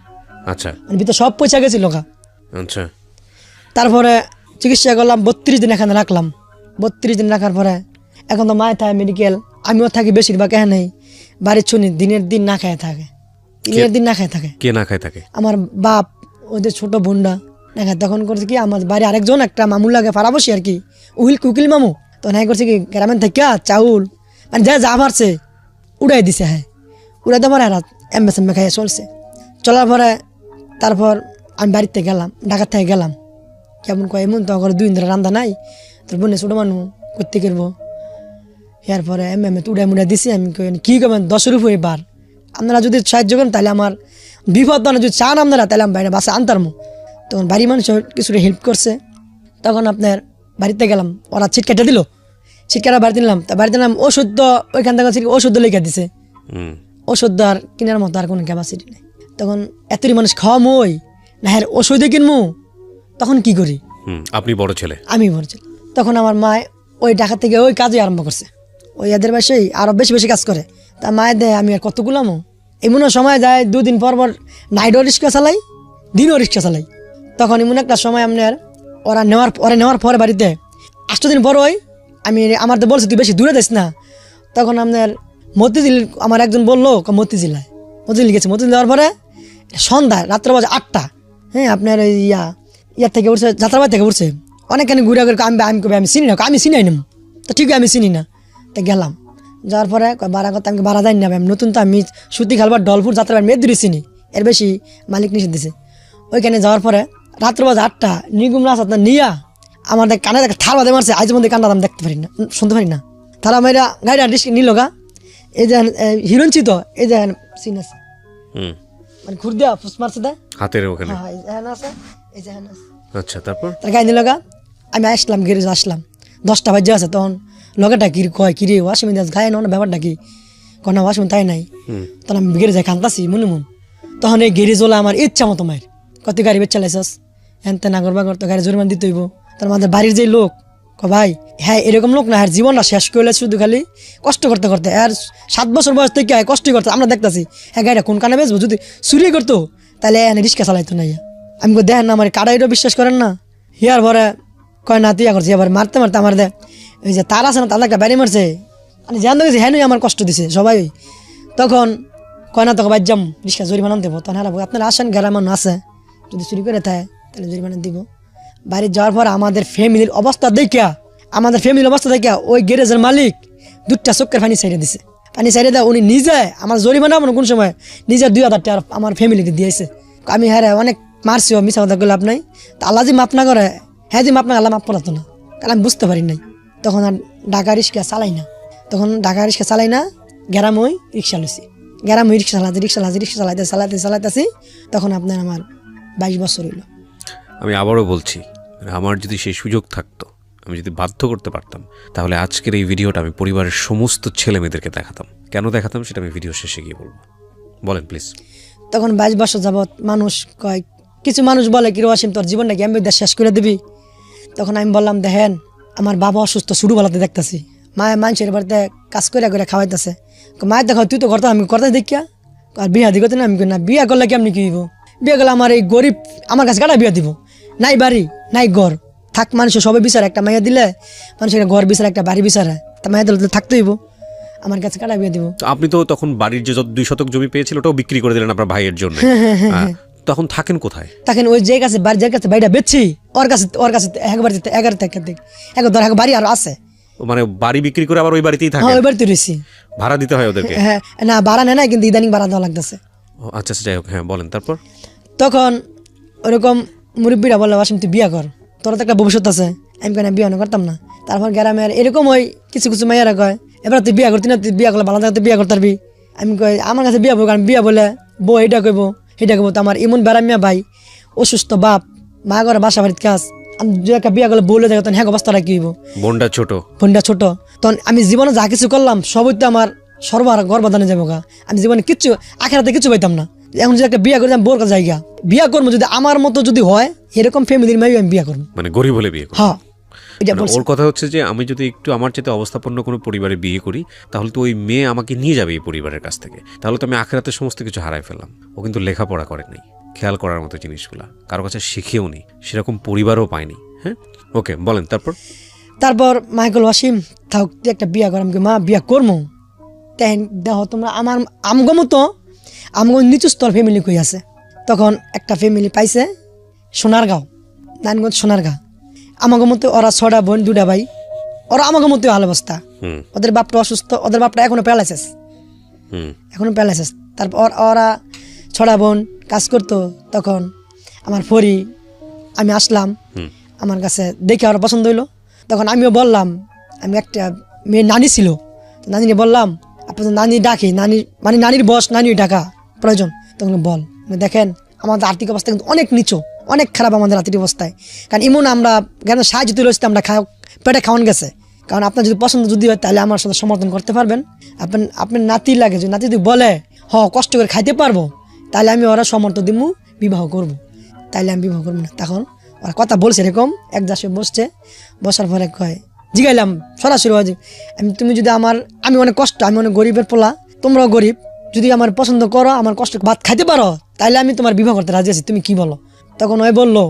আচ্ছা মানে ভিতরে সব পয়সা গেছিল গা। আচ্ছা। তারপরে চিকিৎসা করলাম, 32 দিন এখানে রাখলাম। 32 দিন রাখার পরে এখন তো মায় থাকে মেডিকেল, আমিও থাকি বেশিরভাগ এখানে। বাড়ির শুনি দিনের দিন না খায় থাকে, দিনের দিন না খায় থাকে। কে না খায় থাকে? আমার বাপ, ওদের ছোট বোনরা না খায়। তখন করছে কি আমার বাড়ি আরেকজন একটা মামুর লাগে ফারাবসি আর কি, উকিল মামু। তখন হ্যাঁ করছে কি গ্রামের থেকে চাউল মানে যা পারছে উড়াই দিছে। হ্যাঁ উড়াই দেওয়ার রাত এমবে খাইয়ে চলছে। চলার পরে তারপর আমি বাড়িতে গেলাম, ঢাকার থেকে গেলাম। কেমন কয় এমন তো ঘরে 2 দিন ধরে রান্না নাই, তোর বোনে ছোটো মানুষ করতে করবো। এরপরে উড়াই মুড়াই দিছি। আমি কী করবেন 10 রুপি বার, আপনারা যদি সাহায্য করেন তাহলে আমার বিপদ না, যদি চান আপনারা তাহলে আমি বাইরে বাসে আনতারমো। তখন বাড়ির মানুষ কিছুটা হেল্প করছে। তখন আপনার বাড়িতে গেলাম, ওরা ছিট কেটে দিল, ছিট কাটা বাড়িতে নিলাম। তা বাড়িতে নিলাম ওষুধ, ওইখান থেকে ওষুধ লিখে দিছে। ওষুধ আর কেনার মতো আর কোনো ক্যাপাসিটি নেই। তখন এতই মানুষ খাওয়ামোই না, হ্যাঁ ওষুধে কিনবো, তখন কি করি? আপনি বড় ছেলে? আমি বড় ছেলে। তখন আমার মা ওই ঢাকা থেকে ওই কাজই আরম্ভ করছে। ওই এদের বাসায় আরো বেশি বেশি কাজ করে। তা মায়ের দেয় আমি আর কত গুলামো। এমনও সময় যায় 2 দিন পর পর নাইটও রিক্সা চালাই, দিনও রিক্সা চালাই। তখন এমন একটা সময় আপনার ওরা নেওয়ার পরে বাড়িতে 8 দিন পর ওই আমি আমার তো বলছি তুই বেশি দূরে দিস না। তখন আপনার মতিঝিল আমার একজন বললো মতিঝিল গেছে। মতিঝিল যাওয়ার পরে সন্ধ্যায় রাত্রে বাজে 8টা। হ্যাঁ আপনার ইয়ার থেকে উঠছে, যাত্রাবাড়ি থেকে উঠছে। অনেকখানি ঘুরে ঘুরে আমি চিনি না, আমি চিনাই না। তো ঠিক আমি চিনি না। তা গেলাম, যাওয়ার পরে বাড়া কথা আমি বাড়া যাই না, আমি নতুন তো আমি সুতি খালবার ডলপুর যাত্রাবাড়ি মেয়ে দূরে চিনি, এর বেশি মালিক নিষেধ দিছে। ওইখানে যাওয়ার পরে রাত্র বাজে 8টা, নিগুম রাস আপনার নিয়া আমাদের কানে থার বাদে মারছে। আজ মধ্যে কান্না আমি দেখতে পারি না, শুনতে পারি না। তারা মেয়েরা গাড়িটা ডিস্ক নিল গা। এই যে হিরোইন ছিল, এই যে সিন আছে মানে ঘুর দিয়া ফুস মারছে দেয় হাতের ওখানে। হ্যাঁ আছে, এই যে আছে। আচ্ছা তারপর তার গাড়ি নিল গা। আমি আসলাম, গ্যারেজে আসলাম, 10টা বাজে আছে। তখন লগেটা কি কয় কিরে ওয়াশিং মেশিন গায়ে না ব্যাপারটা কি কনা ওয়াশিং তাই নাই। তখন আমি গ্যারেজে কান্দাছি মনে মন। তখন এই গ্যারেজ হলো আমার ইচ্ছা মতো মায়ের কত গাড়ি বেচ চালাইছস হ্যাঁ নাগর বাগর, তো গাড়ি জরিমানা দিতে হইব। তার আমাদের বাড়ির যে লোক ভাই হ্যাঁ এরকম লোক না, হ্যাঁ জীবনটা শেষ করলে শুধু খালি কষ্ট করতে করতে। আর 7 বছর বয়স থেকে কষ্ট করতে আমরা দেখতেছি। হ্যাঁ গাড়িটা কোন কানে বেচবো, যদি চুরি করতো তাহলে রিক্সা চালাইতো না। আমি দেখেন না আমার কাটাইটাও বিশ্বাস করেন না। হিয়ার ভরে কয় না তুই করছি, আবার মারতে মারতে আমার দেখ ওই যে তার আছে না, তার একটা বাড়ি মারছে, আমি জানতে গেছি হ্যাঁ আমার কষ্ট দিছে সবাই। তখন কয় না তোকে বাদ যাম রিক্সা জরিমানা দেবো। তখন হ্যাঁ আপনারা আসেন, গ্রামের আছে যদি চুরি করে থাকে তাহলে জরিমানা দিব। বাড়ি যাওয়ার পর আমাদের ফ্যামিলির অবস্থা দেখিয়া ওই গ্যারেজের মালিক 2টা চক্কের পানি ছাইড়ে দিছে। পানি ছাইড়ে দেয় উনি নিজে আমার জরিমানা কোন সময় নিজের 2000 টাকা আমার ফ্যামিলিকে দিয়েছে। আমি হ্যাঁ অনেক মারছিও, মিশা কথা করলে আপনাই তা আল্লাহ যে মাপ না করে, হ্যাঁ যে মাপ না আল্লাহ মাপ করাতো না, কারণ আমি বুঝতে পারি নাই। তখন আর ঢাকা রিক্সা চালাই না, গ্রাম ওই রিক্সা লইছি। গ্রাম ওই রিক্সা চালাইতেছি। তখন আপনার আমার 22 বছর হইল। আমি আবারও বলছি, আমার যদি সেই সুযোগ থাকতো, আমি যদি বাধ্য করতে পারতাম, তাহলে আজকের এই ভিডিওটা আমি পরিবারের সমস্ত ছেলে মেয়েদেরকে দেখাতাম। কেন দেখাতাম সেটা আমি ভিডিও শেষে গিয়ে বলবো। বলেন প্লিজ। তখন 22 বছর যাবৎ মানুষ কয়, কিছু মানুষ বলে কি ওয়াসিম তোর জীবনটা কি আমি শেষ করে দিবি। তখন আমি বললাম দেখেন আমার বাবা অসুস্থ, ছোটোবেলাতে দেখতেছি, মায়ের মানুষের বাড়িতে কাজ করে খাওয়াইতেছে। মায়ের দেখো তুই তো করতে, আমি করতে দেখিয়া আর বিয়া দিতে না। আমি না বিয়া করলে কেমনি কি হইব, বিয়ে করলে আমার এই গরিব আমার কাছে কাটা বিয়া দিব, নাই বাড়ি নাই ঘর থাক। মানুষের সবাই বিচারে একটা মাইয়া দিলে মানুষের ঘর বিচারে, একটা বাড়ি বিচারে, তা মাইয়া দিলে থাকতে হইব, আমার কাছে কাটা বিয়ে দিব। আপনি তো তখন বাড়ির যে 2 শতক জমি পেয়েছিল ওটাও বিক্রি করে দিলেন আপনার ভাইয়ের জন্য। তখন থাকেন কোথায়? থাকেন ওই যে কাছে যার কাছে বাড়িটা বেচছি ওর কাছে একবার 11 থেকে বাড়ি আর আছে। মানে বাড়ি বিক্রি করে আবার ওই বাড়িতেই থাকে? ওই বাড়িতে রয়েছি, ভাড়া দিতে হয় ওদেরকে? হ্যাঁ না ভাড়া নেয় না, কিন্তু ইদানিং ভাড়া দেওয়া লাগতেছে। আচ্ছা যাই হোক, হ্যাঁ বলেন তারপর। তখন ওরকম মুরব্বীরা বললো ওয়াসিম তুই বিয়া কর, তোর তো একটা ভবিষ্যৎ আছে। আমি কেন বিয়া করতাম না। তারপর গ্রামের এরকম ওই কিছু মেয়েরা কয় এবার তুই বিয়া করতি না, তুই বিয়া করলে ভালো থাকতে বিয়া করতে পারবি। আমি কই আমার কাছে বিয়া বলবো, কারণ বিয়া বলে বউ এটা কইবো সেটা কইবো। তো আমার এমন বেড়ামিয়া ভাই অসুস্থ বাপ, মা করে বাসা বাড়িতে কাজ, আমি যদি একটা বিয়া করলে বলে যাবে তখন হ্যাঁ অবস্থাটা কি হইব, বোনটা ছোট, বোনটা ছোট, তখন আমি জীবনে যা কিছু করলাম সবই তো আমার সর্বার গর্বাদানে যাবো গা, আমি জীবনে কিচ্ছু আখেরাতে কিছু পাইতাম না। এখন যদি একটা বিয়া করে আমি বোর কাছে জায়গা বিয়া করবো, যদি আমার মতো যদি হয় এরকম ফ্যামিলির মেয়ে আমি বিয়া করবো। মানে গরিব হলে বিয়ে করবে। হ্যাঁ এটা মানে বলছি। ওর কথা হচ্ছে যে আমি যদি একটু আমার চেয়ে অবস্থাপন্ন কোনো পরিবারে বিয়ে করি তাহলে তো ওই মেয়ে আমাকে নিয়ে যাবে এই পরিবারের কাছ থেকে, তাহলে তো আমি আখেরাতে সমস্ত কিছু হারাই ফেললাম। ও কিন্তু লেখাপড়া করেনি, খেয়াল করার মতো জিনিসগুলা কারো কাছে শিখেও নি, সেরকম পরিবারও পায়নি। হ্যাঁ ওকে বলেন তারপর মাইকেল ওয়াসিম থাক তুই একটা বিয়া কর, আমাকে মা বিয়া করবো। তেহেন দেখো তোমরা আমার আমগো মতো আমগো নিচু স্তর ফ্যামিলি কই আছে। তখন একটা ফ্যামিলি পাইছে সোনারগাঁও, নারায়ণগঞ্জ সোনারগাঁও। আমাকে মতো ওরা 6টা বোন 2টা ভাই, ওরা আমাকে মতো ভালো অবস্থা। ওদের বাপটা অসুস্থ, ওদের বাপটা এখনো প্যারালাইসিস, তারপর ওরা 6টা বোন কাজ করতো। তখন আমার পরি আমি আসলাম, আমার কাছে দেখে ওরা পছন্দ হইলো। তখন আমিও বললাম, আমি একটা মেয়ের নানি ছিল, নানিরে বললাম আপনার নানি ডাকি, নানি মানে নানির বস, নানি ডাকা প্রয়োজন। তখন বল দেখেন আমাদের আর্থিক অবস্থা কিন্তু অনেক নিচু, অনেক খারাপ আমাদের আর্থিক অবস্থায়, কারণ এমন আমরা কেন সাহায্য তুলে আসতে আমরা পেটে খাওয়ান গেছে। কারণ আপনার যদি পছন্দ যদি হয় তাহলে আমার সাথে সমর্থন করতে পারবেন। আপনার নাতি লাগে, যদি নাতি যদি বলে কষ্ট করে খাইতে পারবো তাহলে আমি ওরা সমর্থন দিব, বিবাহ করব। তাইলে আমি বিবাহ করবো না। তখন ওরা কথা বলছে এরকম, এক জাসে বসছে, বসার পরে কয় জিগাইলাম সরাসরি, তুমি যদি আমি অনেক কষ্ট, আমি অনেক গরিবের পোলা, তোমরাও গরিব, যদি আমার পছন্দ করো, আমার কষ্ট ভাত খাইতে পারো তাহলে আমি তোমার বিবাহ করতে রাজি আছি, তুমি কি বলো? তখন ওই বললো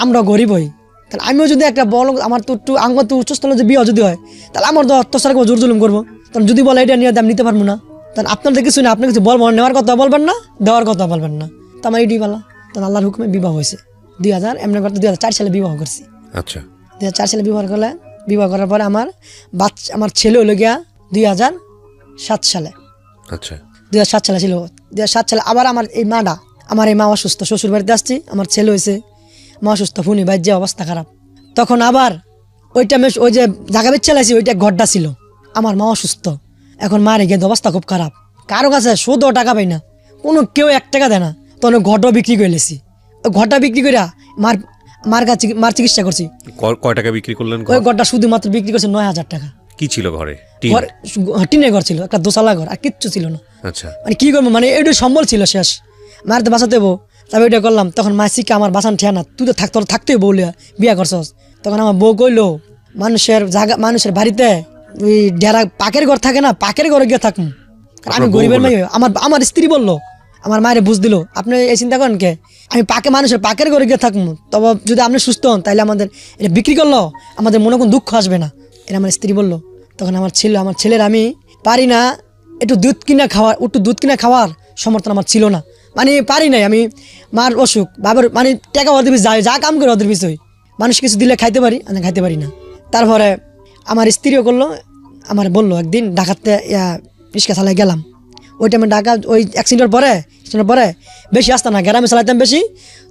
আমরা গরিব হই, তাহলে আমিও যদি একটা বড় আমার তো একটু আঙ্গ তো উচ্চস্থলে যে বিয়ে যদি হয় তাহলে আমার তো অত্যাচার করবো, জোর জুলুম করবো। তখন যদি বলে এটা নিয়ে দাম নিতে পারবো না, তখন আপনাদের কিছু না, আপনি কিছু বলবো, নেওয়ার কথা বলবেন না, দেওয়ার কথা বলবেন না। তো আমার এটি বলা, তখন আল্লাহর হুকুমে বিবাহ হয়েছে 2004 সালে বিবাহ করছি। আচ্ছা 2004 সালে বিবাহ করার পরে আমার ছেলে হলো গিয়া 2007 সালে। আচ্ছা 2007 সালে ছিল। 2007 সালে আবার আমার এই মা অসুস্থ, শ্বশুর বাড়িতে আসছি, আমার ছেলে হয়েছে, মা অসুস্থ, ফুনি ভাই যে অবস্থা খারাপ। তখন আবার ওই টাইমে ওই যে জায়গা বেচ চালাইছি ওইটা ঘরটা ছিল, আমার মা অসুস্থ, এখন মারে গিয়ে অবস্থা খুব খারাপ, কারো কাছে 100 টাকা পাই না, কেউ 1 টাকা দেয় না। তখন ঘরটা বিক্রি করে লেছি, ঘরটা বিক্রি করে মার চিকিৎসা করছি। কয় টাকা বিক্রি করলেন? ওই ঘরটা শুধুমাত্র বিক্রি করছে 9,000 টাকা। কি ছিল ঘরে? টিনের ঘর ছিল, একটা দোতলা ঘর, আর কিচ্ছু ছিল না। আচ্ছা মানে কি করবো, মানে এটা সম্বল ছিল শেষ, মারতে বাঁচাতে হবো, তবে ওইটা করলাম। তখন মা শিখে আমার বাঁচান ঠিয়া না, তুই তো থাকতেই বলে বিয়া করছস। তখন আমার বউ কইলো মানুষের বাড়িতে ওই ডেরা পাকের ঘর থাকে না, পাকের ঘরে গিয়ে থাকুন, আমি গরিবের মেয়ে। আমার স্ত্রী বললো, আমার মায়ের বুঝ দিল, আপনি এই চিন্তা করেন কে, আমি মানুষের পাকের ঘরে গিয়ে থাকবো, তবে যদি আপনি সুস্থ হন তাহলে আমাদের এটা বিক্রি করলো আমাদের মনে কোনো দুঃখ আসবে না, এটা আমার স্ত্রী বললো। তখন আমার ছেলের আমি পারি না একটু দুধ কিনা খাওয়ার সমর্থন আমার ছিল না, মানে পারি নাই। আমি মার অসুখ, বাবার মানে টাকা ওদের পিছিয়ে যায়, যা কাম করে ওদের পিছিয়ে, মানুষ কিছু দিলে খাইতে পারি, আমি খাইতে পারি না। তারপরে আমার স্ত্রীও করলো, আমার বললো একদিন ঢাকাতে রিক্সা চালাই গেলাম, ওই টাইমে ঢাকা ওই অ্যাক্সিডেন্টের পরে বেশি আসতাম না, গ্রামে চালাইতাম বেশি,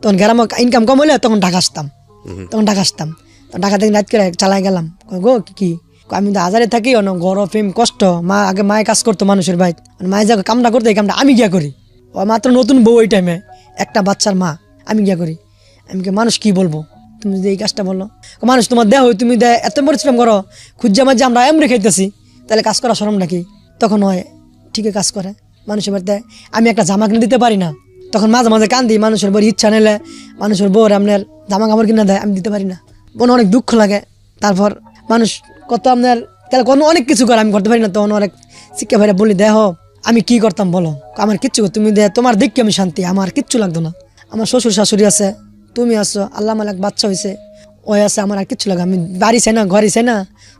তখন গ্রামে ইনকাম কম হইলে তখন ঢাকা আসতাম। ঢাকা থেকে রাত করে চালাই গেলাম, গো কি আমি তো হাজারে থাকি, গরম ফেম কষ্ট, আগে মায়ে কাজ করতো মানুষের ভাই, মায়ের যা কামটা করতো এই কামটা আমি গিয়া করি, ও মাত্র নতুন বউ ওই টাইমে, একটা বাচ্চার মা, আমি গিয়া করি। আমি মানুষ কি বলবো, তুমি যদি এই কাজটা বলো, মানুষ তোমার দেহ তুমি এত পরিশ্রম করো, খুঁজা মাঝে আমরা এমনি খাইতেছি, তাহলে কাজ করা শরম নাকি? তখন হয় ঠিকই কাজ করে মানুষের বাড়িতে, আমি একটা জামা কিনে দিতে পারি না, তখন মাঝে মাঝে কান্দি, মানুষের বউর ইচ্ছা নিলে মানুষের বউর আপনার জামা কাপড় কিনে দেয়, আমি দিতে পারি না, মনে অনেক দুঃখ লাগে। তারপর মানুষ কত আপনার তাহলে কোনো অনেক কিছু করে আমি করতে পারি না, তখন অনেক শিক্ষা ভাইরা বলি দেহ আমি কি করতাম বলো, আমার কিচ্ছু তুমি তোমার দেখি আমি শান্তি, আমার কিচ্ছু লাগতো না, আমার শ্বশুর শাশুড়ি আছে, তুমি আছো, আল্লাহ মালাক বাচ্চা হয়েছে, ওই আছে, আমার আর কিচ্ছু লাগে, আমি বাড়ি চাই না, ঘরে চাই না,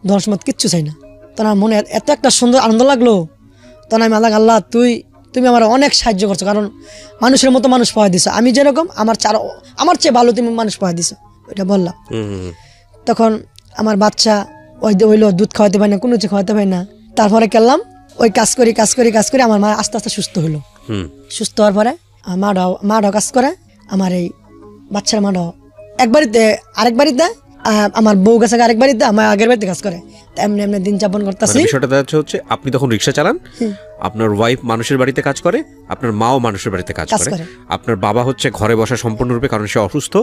ধর্ষমত কিচ্ছু চাই না। তখন আমার মনে এত একটা সুন্দর আনন্দ লাগলো, তখন আমি আল্লাহ তুমি আমার অনেক সাহায্য করছো, কারণ মানুষের মতো মানুষ পাওয়া দিছো, আমি যেরকম আমার চেয়ে ভালো তুমি মানুষ পাওয়া দিছো, ওইটা বললাম। তখন আমার বাচ্চা হইলো দুধ খাওয়াতে পারি না, কোনো কিছু খাওয়াতে পারি না। তারপরে করলাম ওই কাজ করি আমার মা আস্তে আস্তে সুস্থ হলো। সুস্থ হওয়ার পরে মাটাও কাজ করে, আমার এই বাচ্চার মাটাও আরেক বাড়িতে, আমার বউ গেছে আরেক বাড়িতে, আমার আগের বাড়িতে কাজ করে, এমনি দিন যাপন করতেছি। বিষয়টা হচ্ছে আপনি তখন রিক্সা চালান, আপনার ওয়াইফ মানুষের বাড়িতে কাজ করে, আপনার মাও মানুষের বাড়িতে কাজ করে, আপনার বাবা হচ্ছে ঘরে বসা সম্পূর্ণরূপে কারণ সে অসুস্থ।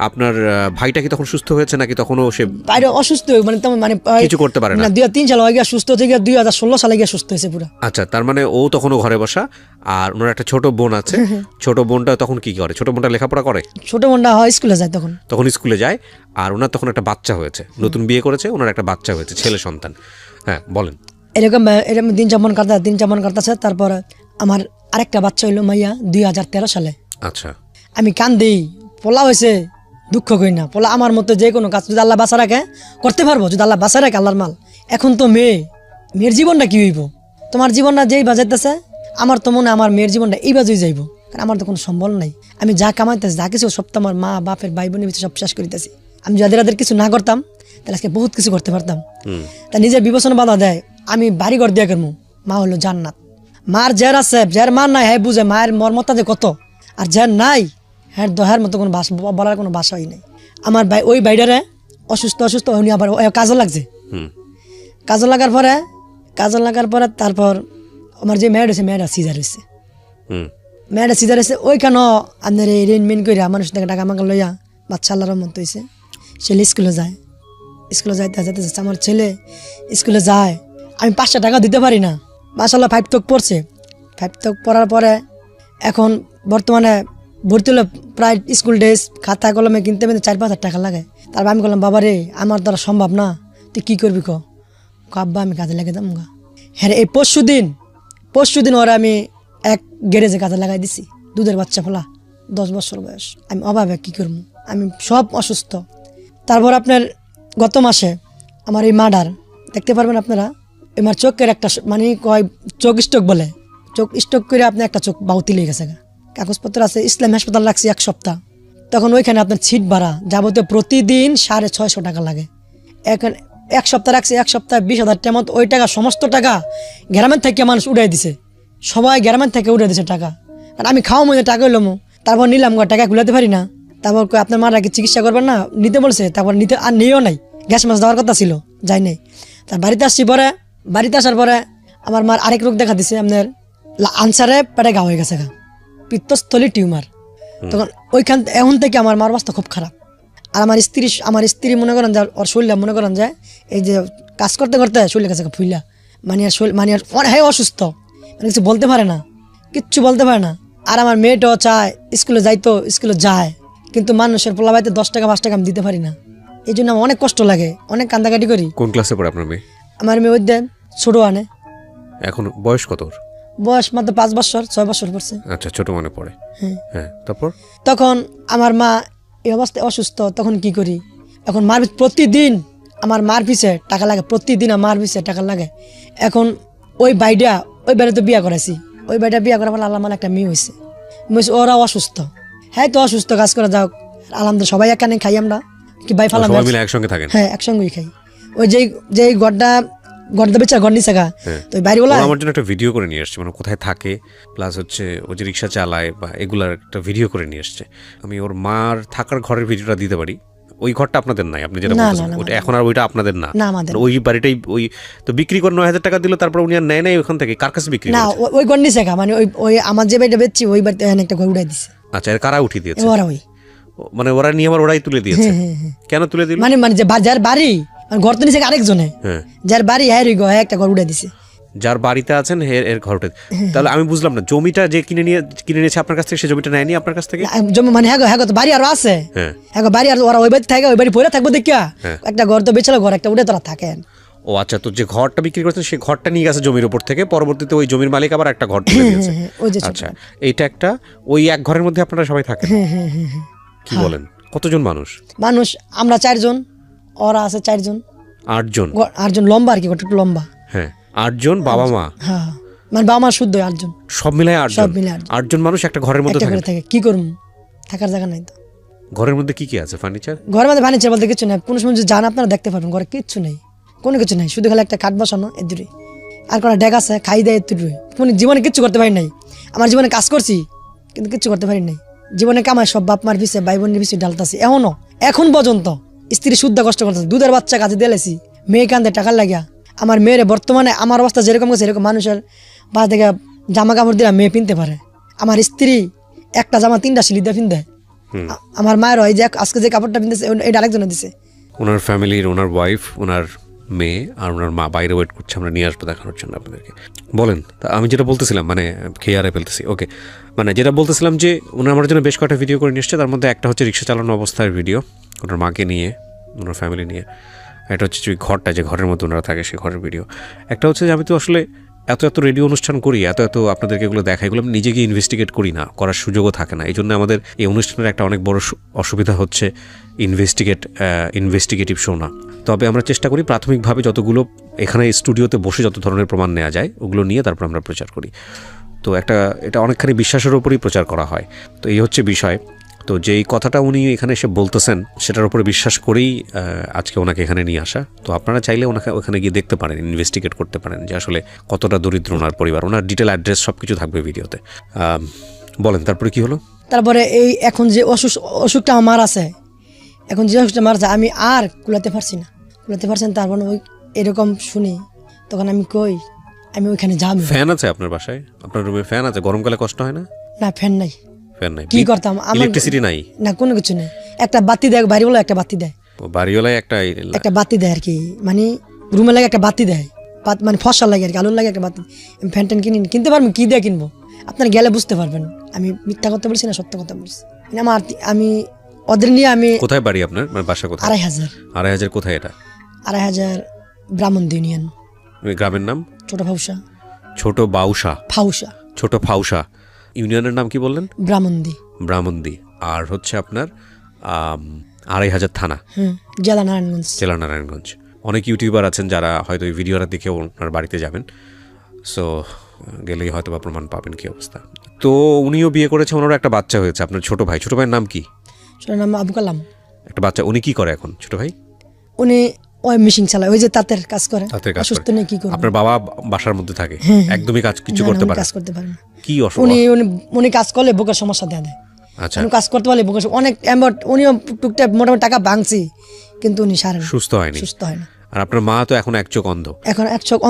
আপনার ভাইটা কি তখন সুস্থ হয়েছে নাকি তখনও সে বাইরে অসুস্থ, মানে তেমন মানে কিছু করতে পারে না? 2-3 সাল হয়ে গিয়ে সুস্থ হয়ে গিয়ে 2016 সালে গিয়ে সুস্থ হয়েছে পুরো। আচ্ছা, তার মানে ও তখনও ঘরে বসা। আর ওনার একটা ছোট বোন আছে, ছোট বোনটা তখন কি করে? ছোট বোনটা লেখাপড়া করে? ছোট বোনটা হয় স্কুলে যায় তখন স্কুলে যায়। আর ওনার তখন একটা বাচ্চা হয়েছে, নতুন বিয়ে করেছে, ওনার একটা বাচ্চা হয়েছে, ছেলে সন্তান। হ্যাঁ বলেন। এরকম দিন যাপন করতেছে। তারপর আমার আরেকটা বাচ্চা হইলো মাইয়া 2013 সালে। আচ্ছা, আমি কান্দি, পোলা হয়েছে, দুঃখ করি না। পোলা আমার মতো যে কোনো কাজ যদি আল্লাহ বাঁচা রাখে করতে পারবো, যদি আল্লাহ বাঁচা রাখে আল্লাহর মাল। এখন তো মেয়ের জীবনটা কি হইব? তোমার জীবনটা যেই বাজাইতেছে, আমার তো মনে আমার মেয়ের জীবনটা এই বাজেই যাইব, কারণ আমার তো কোনো সম্বল নাই। আমি যা কামাইতেছি, যা কিছু সব তো আমার মা বাপের ভাই বোনের ভিতরে সব শেষ করিতেছি। আমি যাদের কিছু না করতাম তাহলে আজকে বহুত কিছু করতে পারতাম। তা নিজের বিবেচনা বাধা দেয়। আমি বাড়ি ঘর দিয়া করবো, মা হলো জান্নাত। মার যার আছে, যার মার নাই হ্যাঁ বুঝে মায়ের মর্মতা যে কত, আর যার নাই হ্যাঁ দহার মতো কোনো বলার কোনো ভাষাই নাই। আমার ওই বাইডারে অসুস্থ উনি আবার কাজও লাগছে। কাজও লাগার পরে তারপর আমার যে মেয়ের হয়েছে, মেয়েরা সিজার হয়েছে। ওইখানেও আপনার এই রেনমেন করে মানুষ থেকে টাকা মাকা লইয়া বাচ্চা আল্লাহর মত হয়েছে। ছেলে স্কুলে যাইতে আমার ছেলে স্কুলে যায়। আমি 500 টাকা দিতে পারি না। মাশাআল্লাহ 5 তক পড়ছে। 5 তক পড়ার পরে এখন বর্তমানে ভর্তি হলে প্রায় স্কুল ড্রেস খাতা কলমে কিনতে 4-5 টাকা লাগে। তারপর আমি বললাম, বাবা রে আমার দ্বারা সম্ভব না, তুই কী করবি আব্বা আমি কাজে লেগে দাম গা। হ্যাঁ এই পরশু দিন ওরা আমি এক গ্যারেজে কাজে লাগাই দিছি। দুধের বাচ্চা ফোলা 10 বছর বয়স। আমি অভাবে কী করবো, আমি সব অসুস্থ। তারপর আপনার গত মাসে আমার এই মার্ডার দেখতে পারবেন আপনারা। আমার চোখের একটা মানে কয় চোখ স্ট্রোক বলে, চোখ স্ট্রোক করে আপনি একটা চোখ বাউতি লেগে গেছে। কাগজপত্র আছে, ইসলাম হাসপাতাল লাগছে 1 সপ্তাহ। তখন ওইখানে আপনার সিট ভাড়া যাবতীয় প্রতিদিন 650 টাকা লাগে। এখন 1 সপ্তাহ রাখছে, 1 সপ্তাহে 20,000 টাকা মতো। ওই টাকা সমস্ত টাকা গ্রামের থেকে মানুষ উড়াই দিছে, সবাই গ্রামের থেকে উড়াই দিছে টাকা। আর আমি খাওয়া মধ্যে টাকা হইলাম, তারপর নিলাম টাকা খুলাতে পারি না। তারপর আপনার মারা কি চিকিৎসা করবেন না, নিতে বলছে। তারপর নিতে আর নিয়েও নাই, গ্যাস মাছ দেওয়ার কথা ছিল, যাই নাই। তার বাড়িতে আসার পরে আমার মার আরেক রোগ দেখা দিছে, আপনার আনসারে পেটে ঘা হয়ে গেছে, পিত্তস্থলী টিউমার। তখন এখন থেকে আমার মার অবস্থা খুব খারাপ। আর আমার স্ত্রী মনে করেন যে ওর শরীর মনে করেন যে এই যে কাজ করতে করতে শরীরের কাছে ফুইলা মানে আর হ্যাঁ অসুস্থ, মানে কিছু বলতে পারে না, কিচ্ছু বলতে পারে না। আর আমার মেয়েটাও চায় স্কুলে যাইতো, স্কুলে যায়, কিন্তু মানুষের পোলা বাড়িতে 10 টাকা 5 টাকা আমি দিতে পারি না। এই জন্য আমার অনেক কষ্ট লাগে, অনেক কান্দাকাটি করি। কোন ক্লাসে পড়ে আপনার মেয়ে? আমার মেয়ে ওই দেন ছোট আনে। এখন বয়স কত? বয়স মাত্র 5 বছর 6 বছর পড়ছে। আচ্ছা, ছোট মনে পড়ে। হ্যাঁ, তারপর তখন আমার মা এই অবস্থায় অসুস্থ। তখন কি করি, এখন প্রতিদিন আমার মার পিছে টাকা লাগে, প্রতিদিন আমার পিছে টাকা লাগে। এখন ওই বাড়িতে বিয়ে করাইছি, ওই বাড়িটা বিয়ে করার পর আল্লাহ মানে একটা মেয়ে হয়েছে। ওরাও অসুস্থ, হ্যাঁ তো অসুস্থ, কাজ করে যাও আলহামদুলিল্লাহ। সবাই এখানে খাই আমরা, কি ভাই ফালাম একসঙ্গে থাকেন? হ্যাঁ একসঙ্গেই খাই। ওই যে গড়দা বেচা গড় নিচে গা, তো বাড়িওয়ালা আমার জন্য একটা ভিডিও করে নিয়ে আসছে, মানে কোথায় থাকে, প্লাস হচ্ছে ও যে রিক্সা চালায় বা এগুলার একটা ভিডিও করে নিয়ে আসছে। আমি ওর মার থাকার ঘরের ভিডিওটা দিতে পারি। ওই ঘরটা আপনাদের নাই, আপনি যেটা বলছেন ওটা এখন আর ওইটা আপনাদের না। ওই বাড়িটাই ওই তো বিক্রি করে 9,000 টাকা দিল, তারপর উনি আর নেয় নাই ওখান থেকে। কার কাছে বিক্রি? না ওই গড় নিচে গা, মানে ওই আমার যে বাড়িটা বেচছি ওই বাড়িতে একটা ঘর উঠাই দিছে। আচ্ছা, এর কারা উঠিয়ে দিয়েছে? ওরা ওই মানে ওরা নিয়ে আমার ওরাই তুলে দিয়েছে। কেন তুলে দিল? মানে যে যার বাড়ি ঘর তো নিচে আরেকজনে, যার বাড়ি হ্যাঁ একটা ঘর উঠে দিছে। যার বাড়িতে আছেন এর ঘরটা। তাহলে আমি বুঝলাম না, জমিটা যে কিনে নিয়েছে আপনার কাছ থেকে, সে জমিটা নেয়নি আপনার কাছ থেকে? জমি মানে হ্যাঁ তো বাড়ি আরো আছে, হ্যাঁ বাড়ি আর ওরা ওই বাড়ি থাকে, ওই বাড়ি পড়ে থাকবো দেখিয়া একটা ঘর তো বেচালো, ঘর একটা উঠে তোরা থাকেন। ও আচ্ছা, তো যে ঘরটা বিক্রি করছেন সেই ঘরটা নিয়ে গেছে জমির উপর থেকে, পরবর্তীতে ওই জমির মালিক আবার একটা ঘর তুলে দিয়েছে। আচ্ছা, এইটা একটা ওই এক ঘরের মধ্যে আপনারা সবাই থাকেন? কি বলেন, কতজন মানুষ? আমরা 4 জন, ওরা আছে 4 জন। 8 জন? 8 জন লম্বা আর কি, একটু লম্বা। হ্যাঁ 8 জন বাবা মা, হ্যাঁ মানে বাবা মা শুদ্ধ 8 জন, সব মিলায় 8 জন। 8 জন মানুষ একটা ঘরের মধ্যে থাকে। কি করব, থাকার জায়গা নাই তো। ঘরের মধ্যে কি কি আছে? ফার্নিচার? ঘরের মধ্যে ফার্নিচার বলতে কিছু নাই। কোনো সময় যদি যান আপনারা দেখতে পারবেন, ঘরে কিচ্ছু নেই, কোনো কিছু নাই, শুধু খালি একটা খাট বসানো এদুরে, আর কোনো ডেক আছে, খাই দেয় এদুরে। কোনো জীবনে কিচ্ছু করতে পারি নাই। আমার জীবনে কাজ করছি কিন্তু কিচ্ছু করতে পারি নাই। জীবনে কামাই সব বাপ মার পিছিয়ে, ভাই বোনের পিছিয়ে ডালতাছি। এখন পর্যন্ত স্ত্রী শুদ্ধ কষ্ট করতেছে, দুধের বাচ্চা কাছে দিয়েছি, মেয়ে কান্দে টাকার লাগিয়া। আমার মেয়ের বর্তমানে আমার অবস্থা যেরকম গেছে এরকম মানুষের বাসা থেকে জামা কাপড় দিয়ে মেয়ে পিনতে পারে। আমার স্ত্রী একটা জামা 3টা সিলি দিয়ে পিনতে। আমার মায়ের হয় যে আজকে যে কাপড়টা পিনতেছে এটা আরেকজনে দিছে। ওনার ফ্যামিলির, ওনার ওয়াইফ, ওনার মেয়ে আর ওনার মা বাইরে ওয়েট করছে, আমরা নিয়ে আসবো দেখানোর জন্য আপনাদেরকে। বলেন, তা আমি যেটা বলতেছিলাম, মানে খেয়ারে ফেলতেছি, ওকে, মানে যেটা বলতেছিলাম যে উনি আমার জন্য বেশ কয়েকটা ভিডিও করে নিয়ে এসছে। তার মধ্যে একটা হচ্ছে রিক্সা চালানো অবস্থার ভিডিও, ওনার মাকে নিয়ে, ওনার ফ্যামিলি নিয়ে। একটা হচ্ছে যে ঘরটা, যে ঘরের মধ্যে ওনারা থাকে, সেই ঘরের ভিডিও। একটা হচ্ছে যে আমি তো আসলে এত রেডিও অনুষ্ঠান করি, এত আপনাদেরকে এগুলো দেখাই, এগুলো আমি নিজেকে ইনভেস্টিগেট করি না, করার সুযোগও থাকে না। এই জন্য আমাদের এই অনুষ্ঠানের একটা অনেক বড় অসুবিধা হচ্ছে ইনভেস্টিগেটিভ শো না। তবে আমরা চেষ্টা করি প্রাথমিকভাবে যতগুলো এখানে স্টুডিওতে বসে যত ধরনের প্রমাণ নেওয়া যায় ওগুলো নিয়ে তারপর আমরা প্রচার করি। তো এটা অনেকখানি বিশ্বাসের ওপরই প্রচার করা হয়। তো এই হচ্ছে বিষয়। তো যেই কথাটা উনি এখানে এসে বলতেছেন সেটার উপরে বিশ্বাস করেই আজকে ওনাকে এখানে নিয়ে আসা। তো আপনারা চাইলে ওনাকে ওখানে গিয়ে দেখতে পারেন, ইনভেস্টিগেট করতে পারেন যে আসলে কতটা দরিদ্র ওনার পরিবার। ওনার ডিটেল অ্যাড্রেস সব কিছু থাকবে ভিডিওতে। বলেন তারপরে কি হলো? তারপরে এই এখন যে অসুখটা আমার আছে, এখন যে অসুখটা আমার আছে আমি আর কুলাতে পারছি না। তারপর ওই এরকম শুনি, তখন আমি কই আমি ওইখানে যাবো। ফ্যান আছে আপনার বাসায়? আপনার রুমে ফ্যান আছে? গরমকালে কষ্ট হয় না? না, ফ্যান নাই। ফ্যান নাই? কি করতাম? ইলেকট্রিসিটি নাই? না, কোনো কিছু নেই। একটা বাতি দেয়, বাড়িওয়ালা একটা বাতি দেয়। বাড়িওয়ালায় একটা বাতি দেয় আর কি, মানে রুমে লাগে একটা বাতি দেয়, মানে ফসল লাগে আর কি, আলুর লাগে একটা বাতি। আমি ফ্যান ট্যান কিনতে পারবো, কি দিয়ে কিনবো? আপনার গেলে বুঝতে পারবেন আমি মিথ্যা কথা বলছি না সত্য কথা বলছি। আমি ওদের নিয়ে আমি। কোথায় বাড়ি আপনার? মানে বাসা কোথায়? 2500। কোথায় এটা? 2500 ব্রাহ্মণদী ইউনিয়ন। গ্রামের নাম? ছোট ফাউসা। ছোট ফাউসা ইউনিয়নের নাম কি বললেন? ব্রাহ্মণদী। আর হচ্ছে আপনার 2500 থানা, জেলা নারায়ণগঞ্জ। অনেক ইউটিউবার আছেন যারা হয়তো এই ভিডিওটা দেখে ওনার বাড়িতে যাবেন, সো গেলেই হয়তো বা প্রমাণ পাবেন কি অবস্থা। তো উনিও বিয়ে করেছে, ওনারও একটা বাচ্চা হয়েছে। আপনার ছোট ভাইয়ের নাম কি? নাম আবু কালাম। একটা বাচ্চা। উনি কি করে এখন ছোট ভাই? উনি ওই মেশিন চালায়, ওই যে তাঁতের কাজ করে। অসুস্থ নেই, কি করে? আপনার বাবা বাসার মধ্যে থাকে, একদমই কিছু করতে পারে না? কি উনি কাজ করলে বুকের সমস্যা দেয়। আচ্ছা, উনি কাজ করতে পারলে বুকের অনেক উনিও টুকটাক মোটামুটি টাকা ভাঙছি, কিন্তু উনি সুস্থ হয় না। আর আপনার মা তো এখন এক চোখ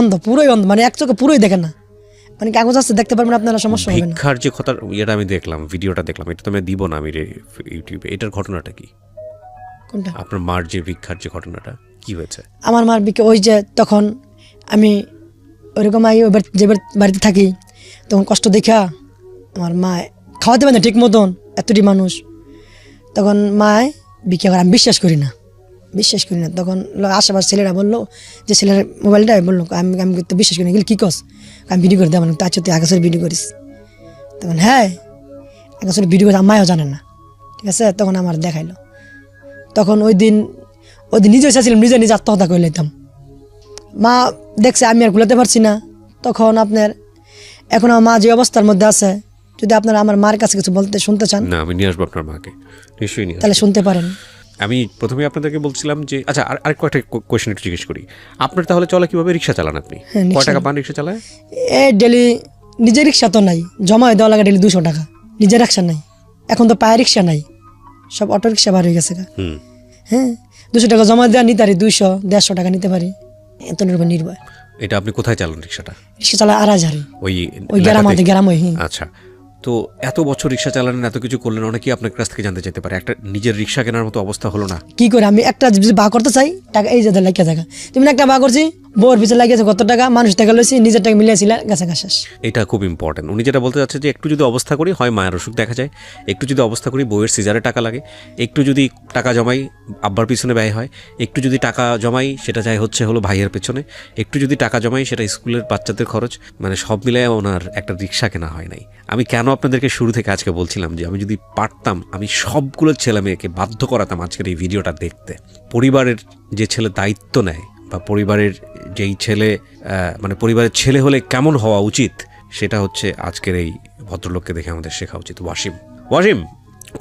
অন্ধ। পুরোই অন্ধ, মানে এক চোখে পুরোই দেখে না, মানে কাগজ আছে দেখতে পারবেন আপনারা, সমস্যা হবে না। ভিক্ষার যে কথা এটা আমি দেখলাম, ভিডিওটা দেখলাম, এটা তো আমি দিব না আমি ইউটিউবে। এটার ঘটনাটা কি? কোনটা? আপনার মার যে ভিক্ষার যে ঘটনাটা কি হয়েছে? আমার মার ভিক্ষা ওই যে তখন আমি ওইরকম যে বাড়িতে থাকি, তখন কষ্ট দেখা আমার মা খাওয়াতে পারে না ঠিক মতন, এতটি মানুষ। তখন মায় ভিক্ষা করে, আমি বিশ্বাস করি না। তখন আশেপাশে ছেলেরা বললো, যে ছেলের মোবাইলটা বললো, আমি তো বিশ্বাস করি না। কি কস? আমি ভিডিও করে দেবো, তার সাথে আকাশের ভিডিও করিস। তখন হ্যাঁ, আকাশের ভিডিও করে মায়ও জানে না, ঠিক আছে। তখন আমার দেখাইলো। তখন ওই দিন নিজে এসেছিলাম, নিজে আত্মহত্যা করে নিতাম। মা দেখছে আমি আর ভুলাতে পারছি না। তখন এখন আমার মা যে অবস্থার মধ্যে আছে, যদি আপনারা আমার মার কাছে কিছু শুনতে চান, না আমি নিয়ে আসবো আপনার মাকে, নিশ্চয়ই নিয়ে আসবো, তাহলে শুনতে পারেন। আমি প্রথমে আপনাদেরকে বলছিলাম যে আচ্ছা, আর কয়েকটা কোয়েশ্চেন একটু জিজ্ঞেস করি। আপনার তাহলে চলে কিভাবে? রিক্সা চালান আপনি? কয় টাকা পান রিক্সা চালায়? ডেলি নিজের রিক্সা তো নাই, জমা দেওয়া লাগে ডেলি 200 টাকা। নিজের রিক্সা নাই, এখন তো পায়ে রিক্সা নাই, সব অটো রিক্সা বার হয়ে গেছে। হ্যাঁ, 200 টাকা জমা দেওয়া নিতে পারি, 200-150 টাকা নিতে পারি, এত নির্ভয়। এটা আপনি কোথায় চালান রিক্সাটা? রিক্সা চালায় 8000। ওই গ্রাম। আচ্ছা, তো এত বছর রিক্সা চালালেন, এত কিছু করলেন, অনেকেই আপনার কাছ থেকে জানতে চাইতে পারে একটা নিজের রিক্সা কেনার মতো অবস্থা হলো না? কি করে আমি একটা বা করতে চাই টাকা, এই যে লাগিয়ে থাকা, তুমি একটা বা করছি, বউর পিছনে লাগিয়েছে কত টাকা, মানুষ টাকা লইছি, নিজের টাকা মিলিয়েছিল, গাছা শেষ। এটা খুব ইম্পর্টেন্ট। উনি যেটা বলতে চাচ্ছে যে একটু যদি অবস্থা করি, হয় মায়ের অসুখ দেখা যায়, একটু যদি অবস্থা করি বউয়ের সিজারে টাকা লাগে, একটু যদি টাকা জমাই আব্বার পিছনে ব্যয় হয়, একটু যদি টাকা জমাই সেটা যায় হলো ভাইয়ের পেছনে, একটু যদি টাকা জমাই সেটা স্কুলের বাচ্চাদের খরচ, মানে সব মিলিয়ে ওনার একটা রিক্সা কেনা হয় নাই। আমি কেন আপনাদেরকে শুরু থেকে আজকে বলছিলাম যে আমি যদি পারতাম আমি সবগুলো ছেলে মেয়েকে বাধ্য করাতাম আজকের এই ভিডিওটা দেখতে। পরিবারের যে ছেলে দায়িত্ব নেয়, বা পরিবারের যেই ছেলে মানে পরিবারের ছেলে হলে কেমন হওয়া উচিত, সেটা হচ্ছে আজকের এই ভদ্রলোককে দেখে আমাদের শেখা উচিত। ওয়াসিম,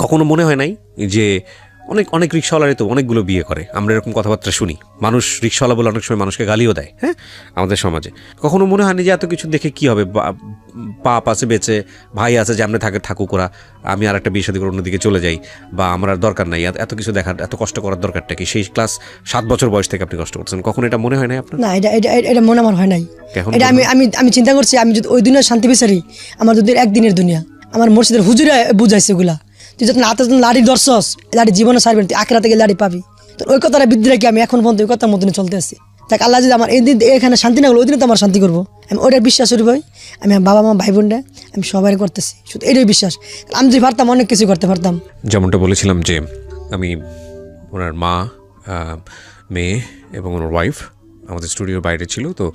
কখনো মনে হয় নাই যে অনেক অনেক রিক্সাওয়ালারই তো অনেকগুলো বিয়ে করে, আমরা এরকম কথাবার্তা শুনি। মানুষ রিক্সাওয়ালা বলে অনেক সময় মানুষকে গালিও দেয়, হ্যাঁ, আমাদের সমাজে। কখনো মনে হয়নি যে এত কিছু দেখে কি হবে, বাপ আছে বেঁচে, ভাই আছে যে আমরা থাকুক ওরা, আমি আর একটা বিয়ে শাদী করে অন্যদিকে চলে যাই, বা আমার আর দরকার নাই এত কিছু দেখার, এত কষ্ট করার দরকারটা কি? সেই ক্লাস 7 বছর বয়স থেকে আপনি কষ্ট করছেন, কখনো এটা মনে হয় না আপনার? না, এটা এটা এটা মনে আমার হয় নাই। কেন এটা আমি চিন্তা করছি, আমি যদি ওই দুনিয়ার শান্তি বিচারি, আমার যদি একদিনের দুনিয়া, আমার মসজিদের হুজুরে বুঝাইছে এগুলা, তুই যখন হাতে লাড়ি ধরছস, লাড়ি জীবনে সারবেন, তুই আখেরাতে গিয়ে লাড়ি পাবি। তো ওই কথাটা বৃদ্ধি রাখি আমি এখন পর্যন্ত ওই কথার মধ্যে চলতে আসছি। তাই আল্লাহ যদি আমার এই দিন এখানে শান্তি না হলো, ওই দিনে তো আমার শান্তি করবো। আমি ওটার বিশ্বাস করি ভাই, আমি আমার বাবা মা ভাই বোনরা আমি সবাই করতেছি, শুধু এটাই বিশ্বাস। আমি যদি পারতাম অনেক কিছু করতে পারতাম। যেমনটা বলেছিলাম যে আমি ওনার মা, মেয়ে এবং ওনার ওয়াইফ আমাদের স্টুডিওর বাইরে ছিল, তো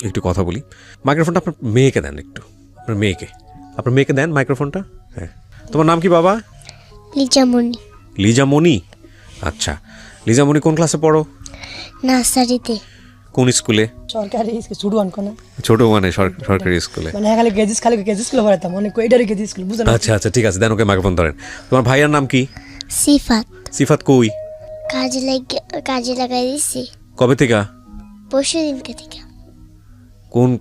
একটু কথা বলি। মাইক্রোফোনটা আপনার মেয়েকে দেন, একটু আপনার মেয়েকে দেন মাইক্রোফোনটা। হ্যাঁ, তোমার নাম কি বাবা? লিজামণি। লিজামণি, আচ্ছা। লিজামণি কোন ক্লাসে পড়ো? নার্সারিতে। কোন স্কুলে? সরকারি ছোট আনকোনা, ছোট মানে সরকারি স্কুলে। মানে খালি কেজি স্কুলে পড়াতাম, অনেক এটারই কেজি স্কুল, বুঝলেন? আচ্ছা আচ্ছা, ঠিক আছে, দেন ওকে মাইক্রোফোন ধরেন। তোমার ভাইয়ার নাম কি? সিফাত। সিফাত কই? কাজে লাগাই দিছি কবে থেকে? পরশু দিনকে থেকে।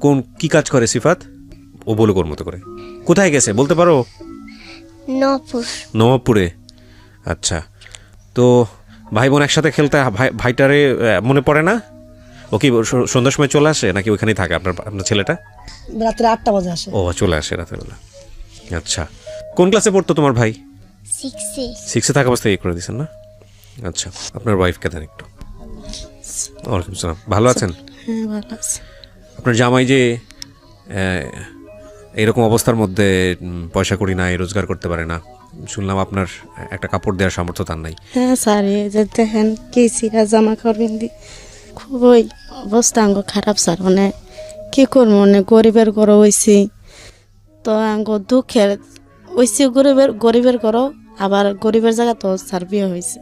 কোন কি কাজ করে সিফাত? ও বলে কোন মতো করে। কোথায় গেছে বলতে পারো? নবাবপুরে। আচ্ছা, তো ভাই বোন একসাথে খেলতে, ভাইটারে মনে পড়ে না? ও কি সন্ধ্যার সময় চলে আসে নাকি ওইখানেই থাকে আপনার ছেলেটা? রাত্রে 8টা বাজে আসে। ও চলে আসে রাতের বেলা। আচ্ছা, কোন ক্লাসে পড়তো তোমার ভাই? 6-এ থাকা অবস্থায় করে দিয়েছেন না? আচ্ছা, আপনার ওয়াইফকে দেন একটু। ওয়ালাইকুম সালাম, ভালো আছেন? হ্যাঁ, ভালো আছে। আপনার জামাই যে এইরকম অবস্থার মধ্যে পয়সা করি নাই, রোজগার করতে পারে না, শুনলাম আপনার একটা কাপড় দেওয়ার সামর্থ্য তার নাই। হ্যাঁ স্যার, এই যে দেখেন কি সিরা জামা কাপড় দি, খুবই অবস্থা আঙ্গ খারাপ স্যার। মানে কি করবো, মানে গরিবের ঘর হয়েছি, তো আঙ্গ দুঃখের হয়েছি, গরিবের ঘর, আবার গরিবের জায়গা তো স্যার বিয়ে হয়েছে।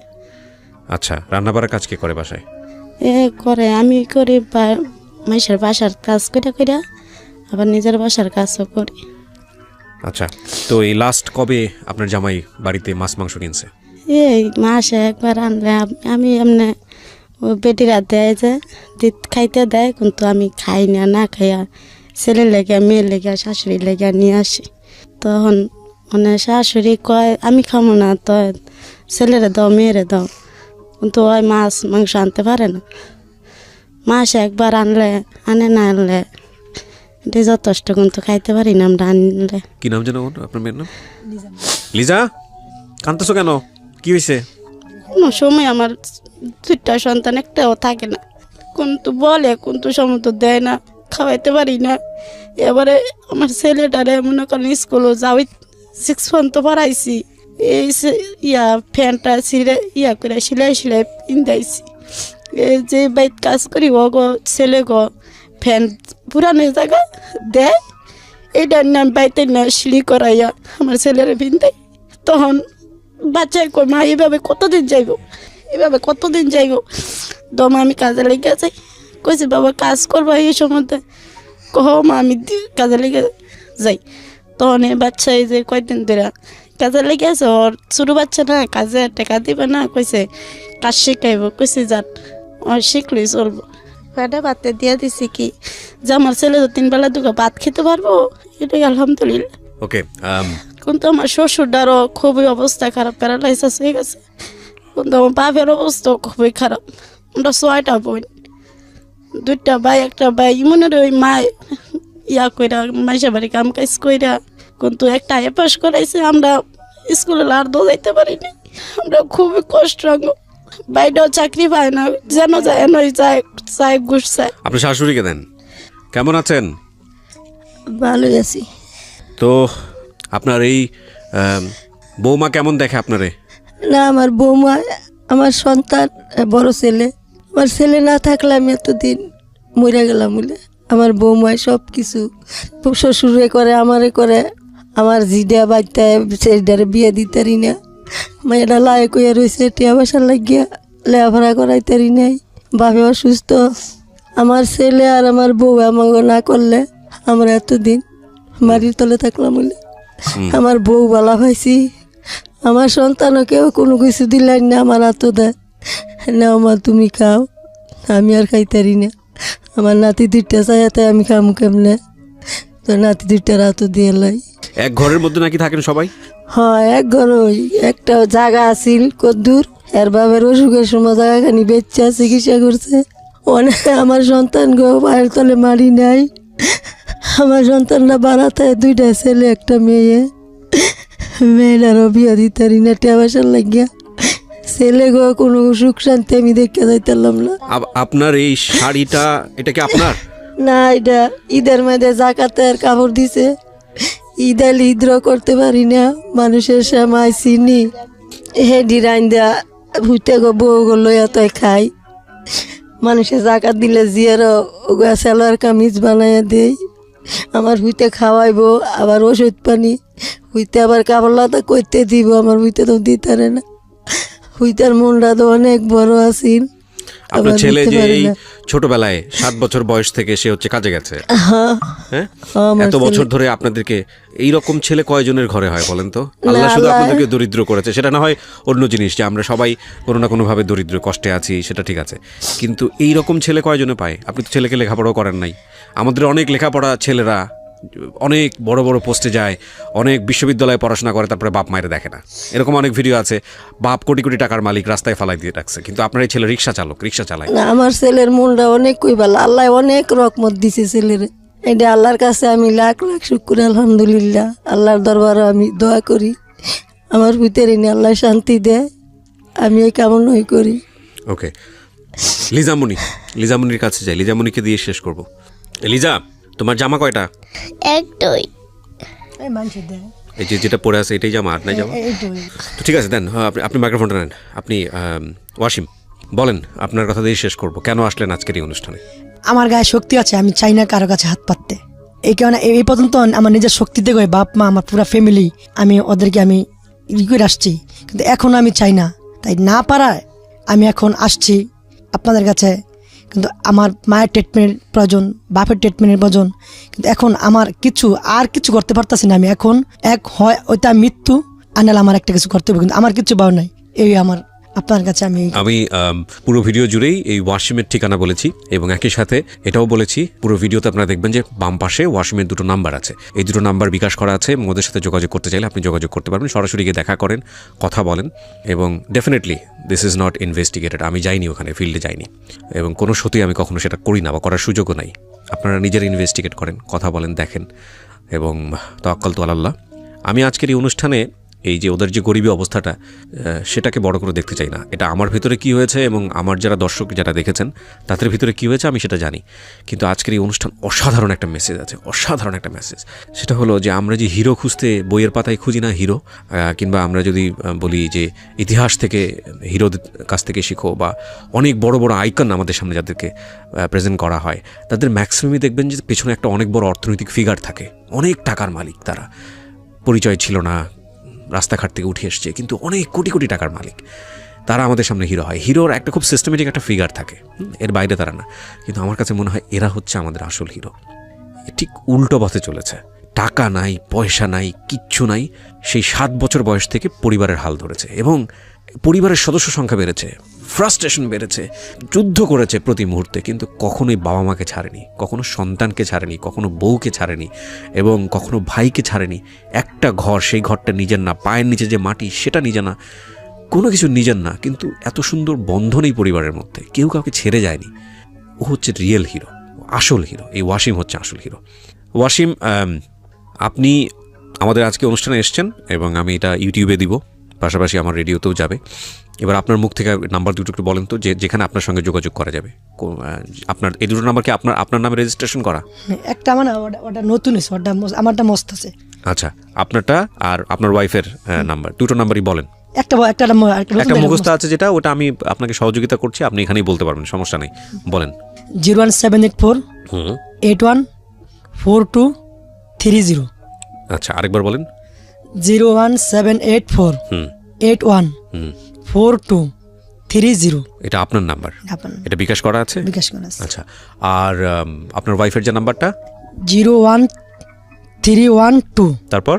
আচ্ছা, রান্নাবাড়ার কাজ কে করে বাসায়? এ করে, আমি করি, মাইসের বাসার কাজ করে আবার নিজের বাসার কাজও করি। আচ্ছা, তো এই লাস্ট কবে আপনার জামাই বাড়িতে মাছ মাংস কিনছে? এই মাসে একবার আনলে আমি এমনি ও বেটিরা দেয় যে খাইতে দেয়, কিন্তু আমি খাই না খাইয়া ছেলের লেগে, মেয়ের লেগে, শাশুড়ির লেগে নিয়ে আসি। তখন মানে শাশুড়ি কয় আমি খাবো না, তো ছেলেরে দাও, মেয়েরে দাও, কিন্তু ওই মাছ মাংস আনতে পারে না। মাসে একবার আনে না আনলে এটা যথেষ্ট, কিন্তু খাইতে পারি না আমরা আনলে। কি নাম যেন আপনার মেয়ের নাম? লিজা, কাঁদতেছো কেন? কি হয়েছে? কোনো সময় আমার 2টা সন্তান, একটাও থাকে না, কিন্তু বলে কিন্তু সময় তো দেয় না, খাওয়াইতে পারি না। এবারে আমার ছেলেটারে মনে করেন স্কুলও যাওয়াই 6 পর্যন্ত পড়াইছি, এই ফ্যানটা করে সিলাই পিন্দাইছি। এই যে বাইক কাজ করি, ও গো ছেলে গো ফ্যান পুরানো জায়গা দেয়, এইটার নাম বাইতে না সিঁড়ি করাইয়া আমার ছেলেরা পিন্দাই। তখন বাচ্চায় কই মা এইভাবে কতদিন যাইব, দম আমি কাজে লেগে যাই। কইছি বাবা কাজ করবো এই সম্বন্ধে, কহ মা আমি কাজে লেগে যাই। তখন এই বাচ্চা এই যে কয়দিন ধরে কাজে লেগে আছে, ওর ছোটো বাচ্চা না, কাজে টাকা দিবে না, কইছে কাজ শিখাইব। কইছি যান, ওর শিখলেই চলবো। পেটে ভাতে দিয়ে দিছি কি যে আমার ছেলে তো 3 বেলা 2 ভাত খেতে পারবো, এটাই আলহামদুলিল্লাহ। ওকে, কিন্তু আমার শ্বশুরটারও খুবই অবস্থা খারাপ, প্যারালাইসিস হয়ে গেছে, কিন্তু আমার বাপের অবস্থাও খুবই খারাপ। আমরা 6টা বোন, 2টা ভাই, একটা ভাই ইমনের ওই মা কইরা মাইসা বাড়ি কাম কাজ কইরা, কিন্তু একটা পাস করাইছে, আমরা স্কুলে আর যাইতে পারিনি। আমরা খুবই কষ্ট, বাইরেও চাকরি পায় না, যেন যায় নয় যায় ঘুষ চায়। আপনি শাশুড়িকে দেন। কেমন আছেন? ভালোই আছি। তো আপনার এই বৌমা কেমন দেখে আপনারে? না, আমার বৌমা আমার সন্তান, বড় ছেলে। আমার ছেলে না থাকলে আমি এতদিন মরে গেলাম বলে। আমার বৌমায় সব কিছু, শ্বশুরে করে, আমারে করে, আমার জিডা বাচ্চা সেটারে বিয়ে দিতারি না, মেয়েটা লায়ে কইয়া রয়েছে, টিয়া বাসার লাগিয়া লেখাপড়া করাইতারি নাই, বাপে অসুস্থ। আমার ছেলে আর আমার বউ আমাকে না করলে আমরা এতদিন বাড়ির তলে থাকলাম বলে। আমার বউ বলা হয়েছি, আমার সন্তানও কেউ কোনো কিছু দিলেন না, আমার হাত দেয় নাও মা তুমি খাও, আমি আর খাইতারি না। আমার নাতি দুইটা চাইতে আমি খামু কেমনে, তো নাতি দুইটার হাত দিয়ে লাই। এক ঘরের মধ্যে নাকি থাকেন সবাই? হ্যাঁ, এক ঘর, ওই একটা জায়গা আছিল কদ্দুর, এর বাবার অসুখের সময় জায়গাখানি বেচা চিকিৎসা করছে। অনেক আমার সন্তান গো পায়ের তলে মারি নাই। আমার সন্তানরা বাড়াতে দুইটা ছেলে একটা মেয়ে, মেয়েটারও বিয়া দিতারি না টেবাসার লাগিয়া। ছেলে গো কোনো সুখ শান্তি আমি দেখতে যাইতাম না। আপনার এই শাড়িটা এটা কি আপনার? না, এটা ঈদের মধ্যে জাকাতের কাপড় দিছে। ঈদ আল ঈদ্র করতে পারি না, মানুষের সময় চিনি হেডি রাইন দেয়া ভুতে গো বউ গো লইয়া তো খাই। মানুষের জাকাত দিলে জিয়ারও সালোয়ার কামিজ বানাইয়া দেই, আমার হুইতে খাওয়াইবো, আবার ওষুধ পানি হুইতে আবার কাপড় লাতা করতে দিব, আমার হুইতে তো দিতারে না। হুইতার মনটা তো অনেক বড় আছিল। আপনার ছেলে যে এই ছোটবেলায় 7 বছর বয়স থেকে সে হচ্ছে কাজে গেছে, হ্যাঁ, এত বছর ধরে আপনাদেরকে এইরকম ছেলে কয়জনের ঘরে হয় বলেন তো? আল্লাহ শুধু আপনাদেরকে দরিদ্র করেছে, সেটা না হয় অন্য জিনিস, যে আমরা সবাই কোনো না কোনোভাবে দরিদ্র কষ্টে আছি, সেটা ঠিক আছে, কিন্তু এইরকম ছেলে কয়জনে পায়? আপনি তো ছেলেকে লেখাপড়াও করেন নাই। আমাদের অনেক লেখাপড়া ছেলেরা অনেক বড় বড় পোস্টে যায়, অনেক বিশ্ববিদ্যালয়ে পড়াশোনা করে, তারপরে বাপ মায়ের দেখে না। এরকম অনেক ভিডিও আছে, বাপ কোটি কোটি টাকার মালিক রাস্তায় ফালাই দিয়ে রাখছে, কিন্তু আপনার এই ছেলে রিক্সা চালক, রিক্সা চালায়। না, আমার ছেলের মনটা অনেক ভালো, আল্লাহ অনেক রকমত দিছে ছেলের। এটা আল্লাহর কাছে আমি লাখ লাখ শুক্র, আলহামদুলিল্লাহ। আল্লাহর দরবারে আমি দোয়া করি আমার ভিতরে নিয়ে আল্লাহ শান্তি দেয়, আমি এই কামনাই করি। ওকে, লিজামনির কাছে যাই, লিজামনিকে দিয়ে শেষ করব। লিজা, তোমার জামা কয়টা? একটাই। এই যে যেটা পরে আছে এটাই জামা, আর নাই জামা? তো ঠিক আছে, দেন আপনি মাইক্রোফোনটা নেন। আপনি ওয়াসিম বলেন, আপনার কথা দিয়ে শেষ করব। কেন আসলেন আজকের এই অনুষ্ঠানে? আমার গায়ে শক্তি আছে, আমি চাই না কারো কাছে হাত পাততে। এই কারণে এই পর্যন্ত আমার নিজের শক্তিতে গিয়ে বাপ মা আমার পুরো ফ্যামিলি আমি ওদেরকে আমি করে আসছি, কিন্তু এখন আমি চাই না। তাই না পারায় আমি এখন আসছি আপনাদের কাছে। কিন্তু আমার মায়ের ট্রিটমেন্টের প্রয়োজন, বাপের ট্রিটমেন্টের প্রয়োজন, কিন্তু এখন আমার কিছু করতে পারতেছি না। আমি এখন হয় ওইটা মৃত্যু, আনাল আমার একটা কিছু করতে হবে, কিন্তু আমার কিছু পাওয়া নাই। এই আমার আপনার কাছে আমি পুরো ভিডিও জুড়েই এই ওয়াসিমের ঠিকানা বলেছি, এবং একই সাথে এটাও বলেছি, পুরো ভিডিওতে আপনারা দেখবেন যে বাম পাশে ওয়াসিমের 2টো নাম্বার আছে। এই 2টো নাম্বার বিকাশ করা আছে, এবং ওদের সাথে যোগাযোগ করতে চাইলে আপনি যোগাযোগ করতে পারবেন। সরাসরি গিয়ে দেখা করেন, কথা বলেন, এবং definitely this is not investigated. আমি যাইনি ওখানে, ফিল্ডে যাইনি, এবং কোনো সত্যি আমি কখনো সেটা করি না বা করার সুযোগও নাই। আপনারা নিজের ইনভেস্টিগেট করেন, কথা বলেন, দেখেন, এবং তাওয়াক্কাল তু আলাল্লাহ। আমি আজকের এই অনুষ্ঠানে এই যে ওদের যে গরিবী অবস্থাটা, সেটাকে বড় করে দেখতে চাই না। এটা আমার ভিতরে কি হয়েছে এবং আমার যারা দর্শক যারা দেখেছেন তাদের ভিতরে কি হয়েছে আমি সেটা জানি, কিন্তু আজকের এই অনুষ্ঠান অসাধারণ একটা মেসেজ আছে, অসাধারণ একটা মেসেজ। সেটা হলো যে আমরা যে হিরো খুঁজতে বইয়ের পাতায় খুঁজি না হিরো, কিংবা আমরা যদি বলি যে ইতিহাস থেকে হিরোদের কাছ থেকে শিখো, বা অনেক বড় বড় আইকন আমাদের সামনে যাদেরকে প্রেজেন্ট করা হয়, তাদের ম্যাক্সিমামই দেখবেন যে পেছনে একটা অনেক বড় অর্থনৈতিক ফিগার থাকে, অনেক টাকার মালিক। তারা পরিচয় ছিল না, রাস্তাঘাট থেকে উঠে এসছে, কিন্তু অনেক কোটি কোটি টাকার মালিক। তারা আমাদের সামনে হিরো হয়। হিরোর একটা খুব সিস্টেমেটিক একটা ফিগার থাকে, এর বাইরে তারা না। কিন্তু আমার কাছে মনে হয় এরা হচ্ছে আমাদের আসল হিরো। ঠিক উল্টো পথে চলেছে, টাকা নাই, পয়সা নাই, কিচ্ছু নাই। সেই 7 বছর বয়স থেকে পরিবারের হাল ধরেছে, এবং পরিবারের সদস্য সংখ্যা বেড়েছে, ফ্রাস্ট্রেশন বেড়েছে, যুদ্ধ করেছে প্রতি মুহূর্তে, কিন্তু কখনোই বাবা মাকে ছাড়েনি, কখনো সন্তানকে ছাড়েনি, কখনো বউকে ছাড়েনি, এবং কখনো ভাইকে ছাড়েনি। একটা ঘর, সেই ঘরটা নিজের না, পায়ের নিচে যে মাটি সেটা নিজে না, কোনো কিছু নিজের না, কিন্তু এত সুন্দর বন্ধন এই পরিবারের মধ্যে, কেউ কাউকে ছেড়ে যায়নি। ও হচ্ছে রিয়েল হিরো, আসল হিরো। এই ওয়াসিম হচ্ছে আসল হিরো। ওয়াসিম, আপনি আমাদের আজকে অনুষ্ঠানে এসছেন, এবং আমি এটা ইউটিউবে দিব, পাশাপাশি আমার রেডিওতেও যাবে। এবার আপনার মুখ থেকে নাম্বার 2টো একটু বলেন তো, যেখানে আপনার সঙ্গে যোগাযোগ করা যাবে। আপনার এই 2টো নাম্বার কি আপনার নামে রেজিস্ট্রেশন করা? একটা আমার ওটা নতুন আছে, ওটা আমারটা মস্ত আছে। আচ্ছা, আপনারটা আর আপনার ওয়াইফের নাম্বার, 2টো নাম্বারই বলেন। একটা মুখস্থ আছে যেটা, ওটা আমি আপনাকে সহযোগিতা করছি, আপনি এখানেই বলতে পারবেন, সমস্যা নেই, বলেন। 01784 814230। আচ্ছা, আরেকবার বলেন। 01784 814230। এটা আপনার নাম্বার? এটা বিকাশ করা আছে? বিকাশ করা আছে। আচ্ছা, আর আপনার ওয়াইফের যে নাম্বারটা? 01312 তারপর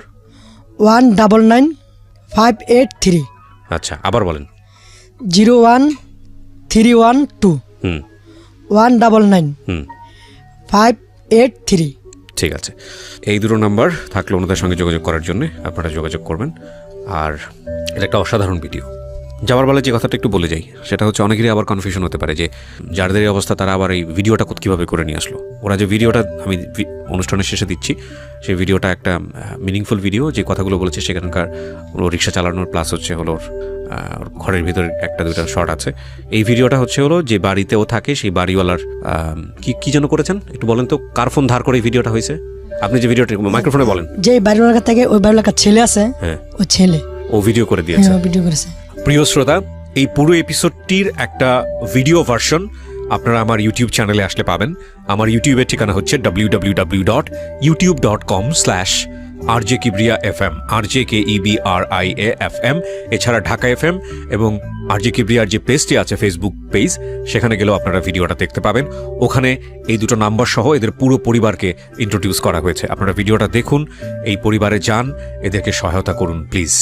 583 আচ্ছা, আবার বলেন। 01312 হুম 199 হুম 583। ঠিক আছে, এই দুটো নাম্বার থাকলে ওনাদের সঙ্গে যোগাযোগ করার জন্য আপনারা যোগাযোগ করবেন। আর এটা একটা অসাধারণ ভিডিও। যাওয়ার বেলা যে কথাটা একটু বলে যাই, সেটা হচ্ছে অনেকেরই আবার কনফিউশন হতে পারে যে যাদের এই অবস্থা তারা আবার এই ভিডিওটা কীভাবে করে নিয়ে আসলো। ওরা যে ভিডিওটা আমি অনুষ্ঠানের শেষে দিচ্ছি, সেই ভিডিওটা একটা মিনিংফুল ভিডিও। যে কথাগুলো বলেছে সেখানকার ওর রিক্সা চালানোর প্লাস হচ্ছে হলো ওর ঘরের ভিতরে একটা দুইটা শর্ট আছে। এই ভিডিওটা হচ্ছে হলো যে বাড়িতেও থাকে সেই বাড়িওয়ালার কি যেন করেছেন একটু বলেন তো, কার ফোন ধার করে এই ভিডিওটা হয়েছে? আপনি যে ভিডিওটা মাইক্রোফোনে বলেন। যে বাড়িওয়ালার থেকে ওই বাড়িওয়ালার ছেলে আছে, হ্যাঁ ওই ছেলে ও ভিডিও করে দিয়েছে। ভিডিও করেছে। প্রিয় শ্রোতা, এই পুরো এপিসোডটির একটা ভিডিও ভার্সন আপনারা আমার ইউটিউব চ্যানেলে আসলে পাবেন। আমার ইউটিউবের ঠিকানা হচ্ছে www.youtube.com/RJKibriya FM, RJKEBRIAFM। এছাড়া ঢাকা FM এবং RJ কিবরিয়ার যে পেজটি আছে ফেসবুক পেজ, সেখানে গেলেও আপনারা ভিডিওটা দেখতে পাবেন। ওখানে এই দুটো নাম্বার সহ এদের পুরো পরিবারকে ইন্ট্রোডিউস করা হয়েছে। আপনারা ভিডিওটা দেখুন, এই পরিবারে যান, এদেরকে সহায়তা করুন প্লিজ,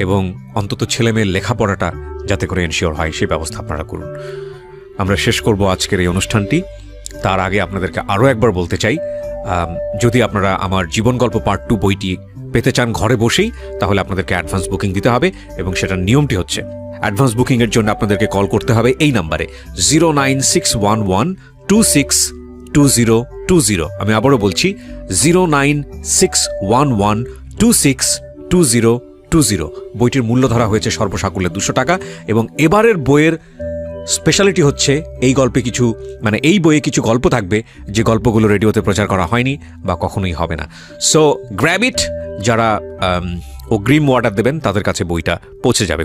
এবং অন্তত ছেলেমেয়ের লেখাপড়াটা যাতে করে এনশিওর হয় সেই ব্যবস্থা আপনারা করুন। আমরা শেষ করব আজকের এই অনুষ্ঠানটি। তার আগে আপনাদেরকে আরও একবার বলতে চাই, যদি আপনারা আমার জীবন গল্প পার্ট 2 বইটি পেতে চান ঘরে বসেই, তাহলে আপনাদেরকে অ্যাডভান্স বুকিং দিতে হবে, এবং সেটার নিয়মটি হচ্ছে অ্যাডভান্স বুকিংয়ের জন্য আপনাদেরকে কল করতে হবে এই নাম্বারে 09611262020। আমি আবারও বলছি 09611262020। বইটির মূল্য ধরা হয়েছে সর্বসাকুল্যে 200 টাকা, এবং এবারের বইয়ের স্পেশালিটি হচ্ছে এই গল্পে কিছু এই বইয়ে কিছু গল্প থাকবে যে গল্পগুলো রেডিওতে প্রচার করা হয়নি বা কখনোই হবে না। সো গ্র্যাব ইট। যারা অগ্রিম অর্ডার দেবেন তাদের কাছে বইটা পৌঁছে যাবে।